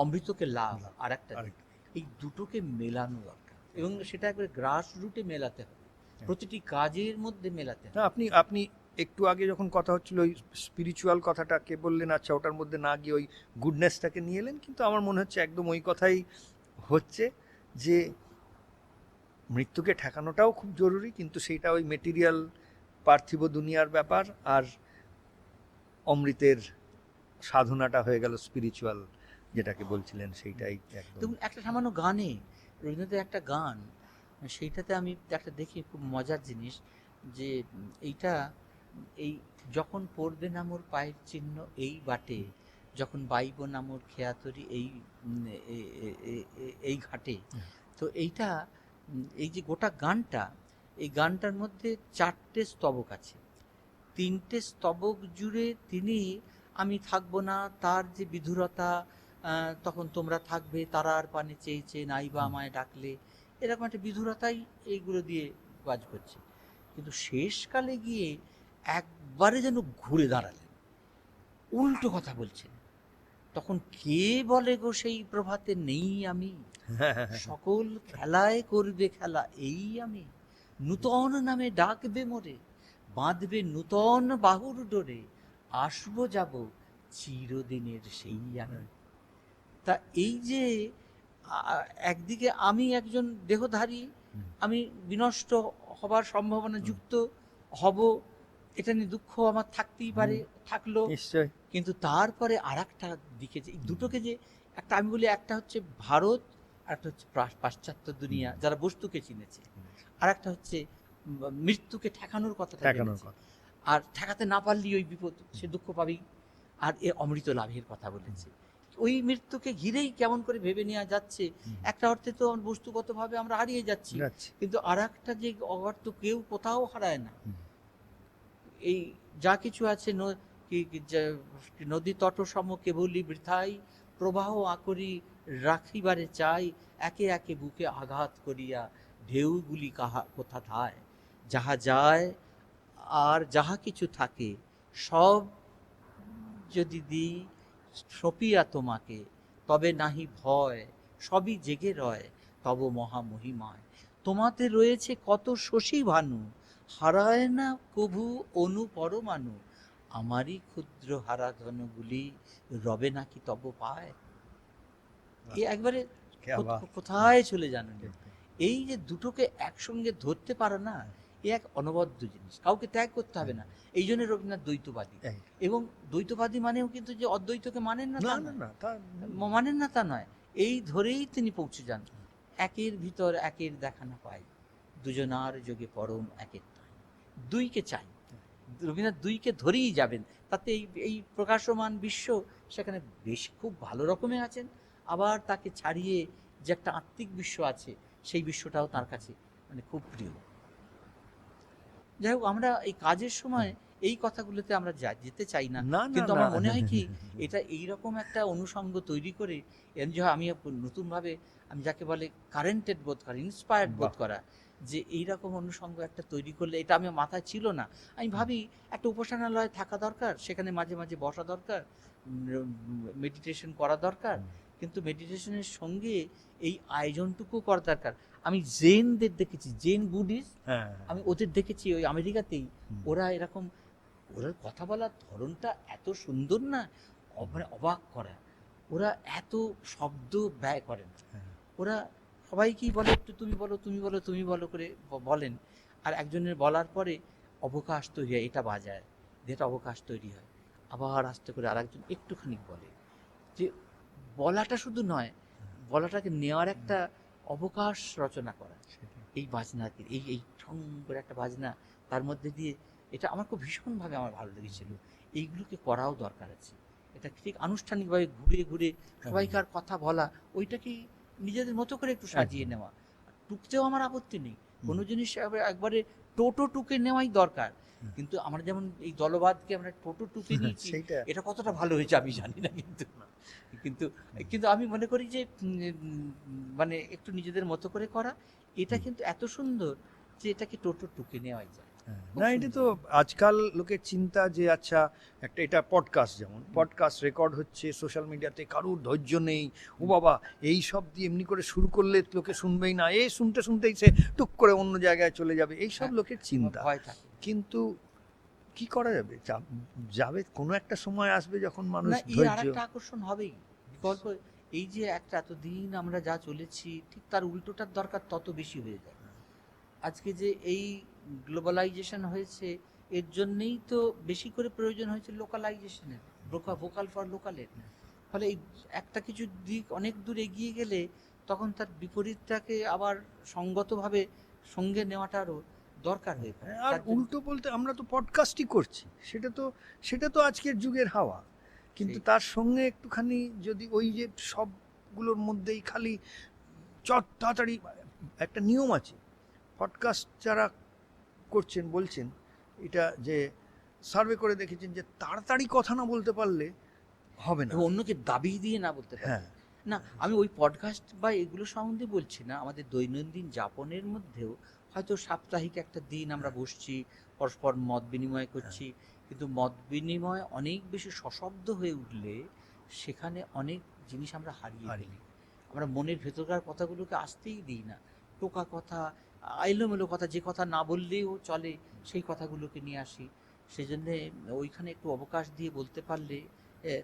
অমৃতকে লাভ আর একটা দিক, এই দুটোকে মেলানো দরকার এবং সেটা একবারে গ্রাস রুটে মেলাতে হবে, প্রতিটি কাজের মধ্যে মেলাতে হবে। আপনি একটু আগে যখন কথা হচ্ছিল ওই স্পিরিচুয়াল কথাটাকে বললেন, আচ্ছা ওটার মধ্যে না গিয়ে ওই গুডনেসটাকে নিয়ে এলেন, কিন্তু আমার মনে হচ্ছে একদম ওই কথাই হচ্ছে যে মৃত্যুকে ঠেকানোটাও খুব জরুরি, কিন্তু সেইটা ওই মেটেরিয়াল পার্থিব দুনিয়ার ব্যাপার, আর অমৃতের সাধনাটা হয়ে গেল স্পিরিচুয়াল যেটাকে বলছিলেন, সেইটাই একদম। একটা সামান্য গানে রবীন্দ্রনাথের একটা গান, সেইটাতে আমি একটা দেখি খুব মজার জিনিস, যে এইটা এই যখন পড়বে না মোর পায়ের চিহ্ন এই বাটে, যখন বাইব না মোর খেয়াতরি এই ঘাটে। তো এইটা এই যে গোটা গানটা, এই গানটার মধ্যে 4টে স্তবক আছে। 3টে স্তবক জুড়ে তিনি আমি থাকবো না, তার যে বিধুরতা, তখন তোমরা থাকবে তারার পানে চেয়ে চেয়ে, নাইবা আমায় ডাকলে, এরকম একটা বিধুরতাই এইগুলো দিয়ে কাজ করছে। কিন্তু শেষকালে গিয়ে একবারে যেন ঘুরে দাঁড়ালেন, উল্টো কথা বলছেন। তখন কে বলে গো সেই প্রভাতে নেই আমি, সকল খেলায় করবে খেলা এই আমি, নূতন নামে ডাকবে মোরে, বাঁধবে নূতন বাহুর ডোরে, আসবো যাব চিরদিনের সেই আমি। তা এই যে একদিকে আমি একজন দেহধারী, আমি বিনষ্ট হবার সম্ভাবনা যুক্ত হব, এটা নিয়ে দুঃখ আমার থাকতেই পারে, থাকলো, কিন্তু তারপরে আর একটা দিকে যে দুটোকে যে একটা আমি বলি, একটা হচ্ছে ভারত, আর একটা হচ্ছে পাশ্চাত্য দুনিয়া যারা বস্তুকে চিনেছে, আর একটা হচ্ছে মৃত্যুকে ঠেকানোর কথা, আর ঠেকাতে না পারলেই ওই বিপদ, সে দুঃখ পাবেই। আর এ অমৃত লাভের কথা বলেছে। ওই মৃত্যুকে ঘিরেই কেমন করে ভেবে নেওয়া যাচ্ছে, একটা অর্থে তো বস্তুগতভাবে আমরা হারিয়ে যাচ্ছি, কিন্তু আর একটা যে অর্থ কেউ কোথাও হারায় না। এই যা কিছু আছে নদী তট সম কেবলই বৃথাই, প্রবাহ আকরি রাখিবারে চাই, একে একে বুকে আঘাত করিয়া ঢেউগুলি কোথা ধায়, যাহা যায় আর যাহা কিছু থাকে সব যদি দিই সপিয়া তোমাকে, তবে নাহি ভয়, সবই জেগে রয় তব মহামহিমায়। তোমাতে রয়েছে কত শশী ভানু, হারায় না কভু অনু পরমাণু, আমারই ক্ষুদ্র হারাধনগুলি রবে নাকি তব পায়। এ একবারে কোথায় চলে জানেন। এই যে দুটোকে একসঙ্গে ধরতে পারে না, এ এক অনবদ্য জিনিস, কাউকে ত্যাগ করতে হবে না। এই জন্য রবীন্দ্রনাথ দ্বৈতবাদী, এবং দ্বৈতবাদী মানেও কিন্তু যে অদ্বৈতকে মানেন না, মানেন না তা নয়, এই ধরেই তিনি পৌঁছে যান। একের ভিতর একের দেখা না পাই, দুজনার যোগে পরম একের তাই, দুইকে চাই। রবীন্দ্রনাথ দুইকে ধরেই যাবেন, তাতে এই প্রকাশমান বিশ্ব সেখানে বেশ খুব ভালো রকমে আছেন, আবার তাকে ছাড়িয়ে যে একটা আত্মিক বিশ্ব আছে, সেই বিশ্বটাও তার কাছে মানে খুব প্রিয়। যাই হোক, আমরা এই কাজের সময় এই কথাগুলোতে আমরা যেতে চাই না, কিন্তু আমার মনে হয় কি এটা এইরকম একটা অনুষঙ্গ তৈরি করে, আমি নতুনভাবে আমি যাকে বলে কারেন্টেড বোধ করা, ইন্সপায়ার্ড বোধ করা, যে এইরকম অনুষঙ্গ একটা তৈরি করলে, এটা আমার মাথায় ছিল না। আমি ভাবি একটা উপাসনালয় থাকা দরকার, সেখানে মাঝে মাঝে বসা দরকার, মেডিটেশন করা দরকার, কিন্তু মেডিটেশনের সঙ্গে এই আয়োজনটুকু করা দরকার। আমি জেনদের দেখেছি, জেন বুদ্ধিস্ট, হ্যাঁ, আমি ওদের দেখেছি ওই আমেরিকাতেই। হুম। ওরা এরকম, ওরা কথা বলার ধরনটা এত সুন্দর না, মানে অবাক করা। ওরা এত শব্দ ব্যয় করে না। হ্যাঁ। ওরা সবাইকেই বলে একটু তুমি বলো, তুমি বলো, তুমি বলো করে বলেন। আর একজনের বলার পরে অবকাশ তৈরি হয়, এটা বাজায়, যেটা অবকাশ তৈরি হয়, আবার আস্তে করে আরেকজন একটুখানি বলে। যে বলাটা শুধু নয়, বলাটাকে নেওয়ার একটা অবকাশ রচনা করা। সেটাই। এই বাজনাকে, এই এই ঠং করে একটা বাজনা, তার মধ্যে দিয়ে, এটা আমার খুব ভীষণভাবে আমার ভালো লেগেছিল। এইগুলোকে করাও দরকার আছে। এটা ঠিক আনুষ্ঠানিকভাবে ঘুরে ঘুরে সবাইকার কথা বলা, ওইটাকে নিজেদের মতো করে একটু সাজিয়ে একদম। নেওয়া। টুকতেও আমার আপত্তি নেই, কোনো জিনিস একবারে টোটো টুকে নেওয়াই দরকার। হুম। কিন্তু আমরা যেমন এই দলবাদকে আমরা টোটো টুকে নিয়েছি, সেইটা এটা কতটা ভালো হয়েছে আমি জানি না, কিন্তু কিন্তু কিন্তু আমি মনে করি যে মানে একটু নিজেদের মতো করে করা, এটা হুম। কিন্তু এত সুন্দর যে এটাকে টোটো টুকে নেওয়াই যায়। হ্যাঁ, খুব না এটা তো সুন্দর। আজকাল লোকের চিন্তা যে আচ্ছা একটা এটা পডকাস্ট, যেমন পডকাস্ট রেকর্ড হচ্ছে সোশ্যাল মিডিয়াতে, কারুর ধৈর্য নেই, ও বাবা এই সব দিয়ে এমনি করে শুরু করলে লোকে শুনবেই না, এই শুনতে শুনতেই সে টুক করে অন্য জায়গায় চলে যাবে, এই সব হ্যাঁ, লোকের চিন্তা। ভয় থাকে। কিন্তু কি করা যাবে, যাবে কোনো একটা সময় আসবে যখন মানুষ না, এর ধৈর্য। আরেকটা আকর্ষণ হবেই, বিকল্প। এই যে একটা এতদিন আমরা যা চলেছি, ঠিক তার উল্টোটার দরকার তত বেশি হয়ে যায়। আজকে যে এই গ্লোবালাইজেশন হয়েছে, এর জন্যেই তো বেশি করে প্রয়োজন হয়েছে লোকালাইজেশনের, ভোকাল ফর লোকালের। ফলে এই একটা কিছু দিক অনেক দূর এগিয়ে গেলে তখন তার বিপরীতটাকে আবার সঙ্গতভাবে সঙ্গে নেওয়াটারও দরকার হয়ে পড়ে। আর তার জন্য উল্টো বলতে আমরা তো পডকাস্টই করছি, সেটা তো আজকের যুগের হাওয়া, কিন্তু সেই- তার সঙ্গে একটুখানি যদি ওই যে সবগুলোর মধ্যেই খালি তাড়াতাড়ি, একটা নিয়ম আছে পডকাস্ট যারা করছেন বলছেন, এটা যে সার্ভে করে দেখেছেন যে তাড়াতাড়ি কথা না বলতে পারলে হবে না। এবং অন্যকে দাবি দিয়ে না বলতে পারে। হ্যাঁ, না, আমি ওই পডকাস্ট বা এগুলো সম্বন্ধে বলছি না, আমাদের দৈনন্দিন যাপনের মধ্যেও হয়তো সাপ্তাহিক একটা দিন আমরা বসছি, পরস্পর মত বিনিময় করছি, কিন্তু মত বিনিময় অনেক বেশি সশব্দ হয়ে উঠলে সেখানে অনেক জিনিস আমরা হারিয়ে হারিয়ে ফেলি। আমরা মনের ভেতরকার কথাগুলোকে আসতেই দিই না, টোকা কথা, এলোমেলো কথা, যে কথা না বললেও চলে সেই কথাগুলোকে নিয়ে আসি। সেজন্যে ওইখানে একটু অবকাশ দিয়ে বলতে পারলে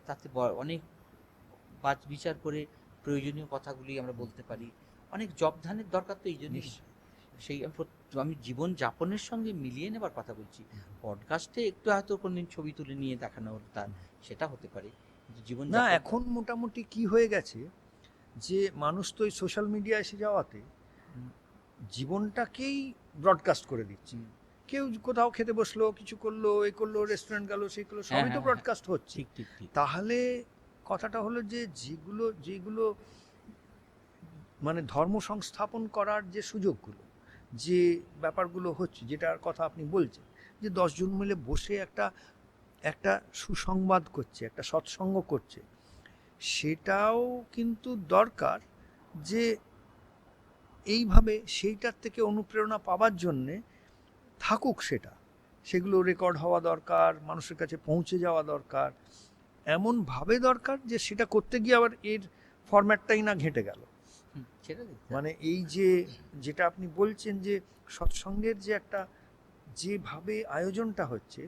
তাতে অনেক বাচ বিচার করে প্রয়োজনীয় কথাগুলি আমরা বলতে পারি। অনেক জবধানের দরকার তো এই জন্যই। নিশ্চয়ই। সেই আমি জীবন যাপনের সঙ্গে মিলিয়ে নেবার কথা বলছি। পডকাস্টে একটু হয়তো কোনদিন ছবি তুলে নিয়ে দেখানো হলো তার, সেটা হতে পারে, কিন্তু জীবন না, যাপন এখন মোটামুটি কি হয়ে গেছে যে মানুষ তো ওই সোশ্যাল মিডিয়া এসে যাওয়াতে জীবনটাকেই ব্রডকাস্ট করে দিচ্ছে। কেউ কোথাও খেতে বসলো, কিছু করলো, এই করলো, রেস্টুরেন্ট গেল, সেই করলো, হ্যাঁ, সবই তো হ্যাঁ, ব্রডকাস্ট হচ্ছে। ঠিক ঠিক ঠিক। তাহলে কথাটা হলো যে যেগুলো যেগুলো মানে ধর্ম সংস্থাপন করার যে সুযোগগুলো, যে ব্যাপারগুলো হচ্ছে, যেটার কথা আপনি বলছেন, যে 10 জন মিলে বসে একটা একটা সুসংবাদ করছে, একটা সৎসঙ্গ করছে, সেটাও কিন্তু দরকার। যে এইভাবে সেইটার থেকে অনুপ্রেরণা পাওয়ার জন্যে থাকুক, সেগুলো রেকর্ড হওয়া দরকার, মানুষের কাছে পৌঁছে যাওয়া দরকার, এমনভাবে দরকার যে সেটা করতে গিয়ে আবার এর ফরম্যাটটাই না ঘেঁটে গেল। সেটা দেখতে মানে এই যে যেটা আপনি বলছেন যে সৎসঙ্গের যে একটা যেভাবে আয়োজনটা হচ্ছে,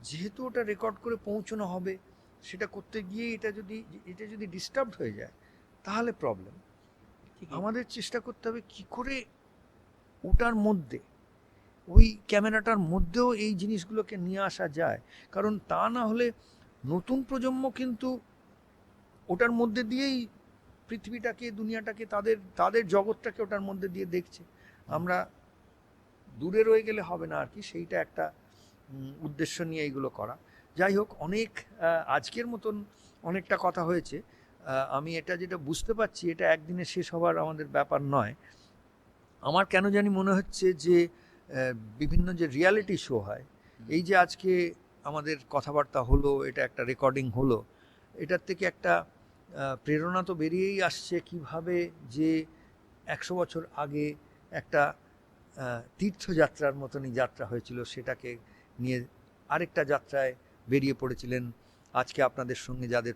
যেহেতু ওটা রেকর্ড করে পৌঁছানো হবে, সেটা করতে গিয়ে এটা যদি ডিস্টার্ব হয়ে যায় তাহলে প্রবলেম। ঠিকই। আমাদের চেষ্টা করতে হবে কি করে ওটার মধ্যে, ওই ক্যামেরাটার মধ্যেও এই জিনিসগুলোকে নিয়ে আসা যায়। কারণ তা না হলে নতুন প্রজন্ম কিন্তু ওটার মধ্যে দিয়েই পৃথিবীটাকে, দুনিয়াটাকে, তাদের তাদের জগৎটাকে ওটার মধ্যে দিয়ে দেখছে। আমরা দূরে রয়ে গেলে হবে না আর কি, সেইটা একটা উদ্দেশ্য নিয়ে এইগুলো করা। যাই হোক, অনেক আজকের মতন অনেকটা কথা হয়েছে। আমি এটা যেটা বুঝতে পারছি, এটা একদিনে শেষ হবার আমাদের ব্যাপার নয়। আমার কেন জানি মনে হচ্ছে যে বিভিন্ন যে রিয়ালিটি শো হয়, এই যে আজকে আমাদের কথাবার্তা হলো, এটা একটা রেকর্ডিং হলো, এটার থেকে একটা প্রেরণা তো বেরিয়েই আসছে কিভাবে যে 100 বছর আগে একটা তীর্থযাত্রার মতনই যাত্রা হয়েছিল, সেটাকে নিয়ে আরেকটা যাত্রায় বেরিয়ে পড়েছিলেন আজকে আপনাদের সঙ্গে যাদের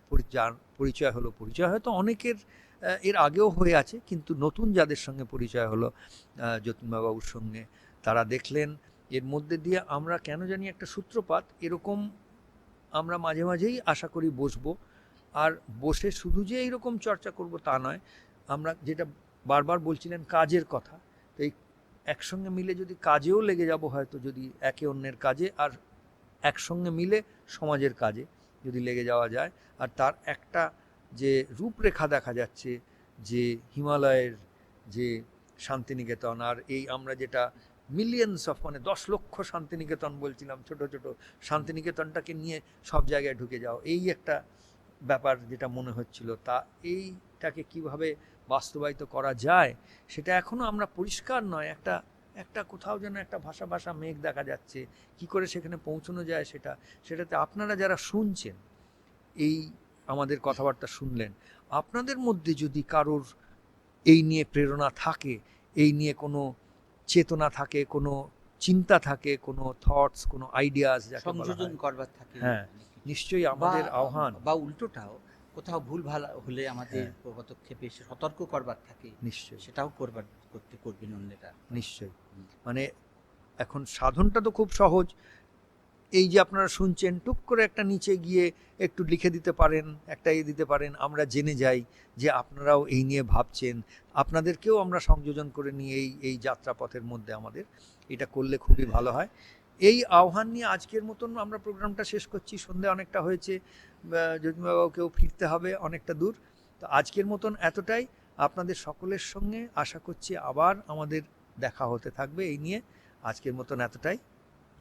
পরিচয় হলো, পরিচয় হয়তো অনেকের এর আগেও হয়ে আছে, কিন্তু নতুন যাদের সঙ্গে পরিচয় হলো যতীন্দ্রবাবুর সঙ্গে, তারা দেখলেন এর মধ্যে দিয়ে আমরা কেন জানি একটা সূত্রপাত এরকম আমরা মাঝে মাঝেই আশা করি বসবো। আর বসে শুধু যে এইরকম চর্চা করব তা নয়, আমরা যেটা বারবার বলছিলেন কাজের কথা, তো এই একসঙ্গে মিলে যদি কাজেও লেগে যাব, হয়তো যদি একে অন্যের কাজে আর একসঙ্গে মিলে সমাজের কাজে যদি লেগে যাওয়া যায়, আর তার একটা যে রূপরেখা দেখা যাচ্ছে, যে হিমালয়ের যে শান্তিনিকেতন, আর এই আমরা যেটা মিলিয়নস অফ মানে 10 লক্ষ শান্তিনিকেতন বলছিলাম, ছোট ছোট শান্তিনিকেতনটাকে নিয়ে সব জায়গায় ঢুকে যাও, এই একটা ব্যাপার যেটা মনে হচ্ছিল, তা এইটাকে কিভাবে বাস্তবায়িত করা যায় সেটা এখনো আমরা পরিষ্কার নয়। একটা কোথাও যেন একটা ভাষা ভাষা মেঘ দেখা যাচ্ছে, কি করে সেখানে পৌঁছানো যায় সেটাতে আপনারা যারা শুনছেন, এই আমাদের কথাবার্তা শুনলেন, আপনাদের মধ্যে যদি কারোর এই নিয়ে প্রেরণা থাকে, এই নিয়ে কোনো চেতনা থাকে, কোনো চিন্তা থাকে, কোনো থটস, কোনো আইডিয়াস সংযোজন করবার থাকে, হ্যাঁ, নিশ্চয়ই আমাদের আহ্বান, বা উল্টোটাও কোথাও ভুল ভাল হলে আমাদের পদক্ষেপে সতর্ক করবার থাকে, নিশ্চয়ই সেটাও করবেন অন্যরা। নিশ্চয়ই। মানে এখন সাধনটা তো খুব সহজ, এই যে আপনারা শুনছেন, টুক করে একটা নিচে গিয়ে একটু লিখে দিতে পারেন, একটা দিতে পারেন, আমরা জেনে যাই যে আপনারাও এই নিয়ে ভাবছেন, আপনাদেরকেও আমরা সংযোজন করে নিয়ে এই যাত্রাপথের মধ্যে আমাদের এটা করলে খুবই ভালো হয়। এই আহ্বান নিয়ে আজকের মতন আমরা প্রোগ্রামটা শেষ করছি। সন্ধে অনেকটা হয়েছে, যতীন্দ্রবাবুকেও ফিরতে হবে অনেকটা দূর। তো আজকের মতন এতটাই। আপনাদের সকলের সঙ্গে আশা করছি আবার আমাদের দেখা হতে থাকবে এই নিয়ে। আজকের মতন এতটাই,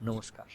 নমস্কার।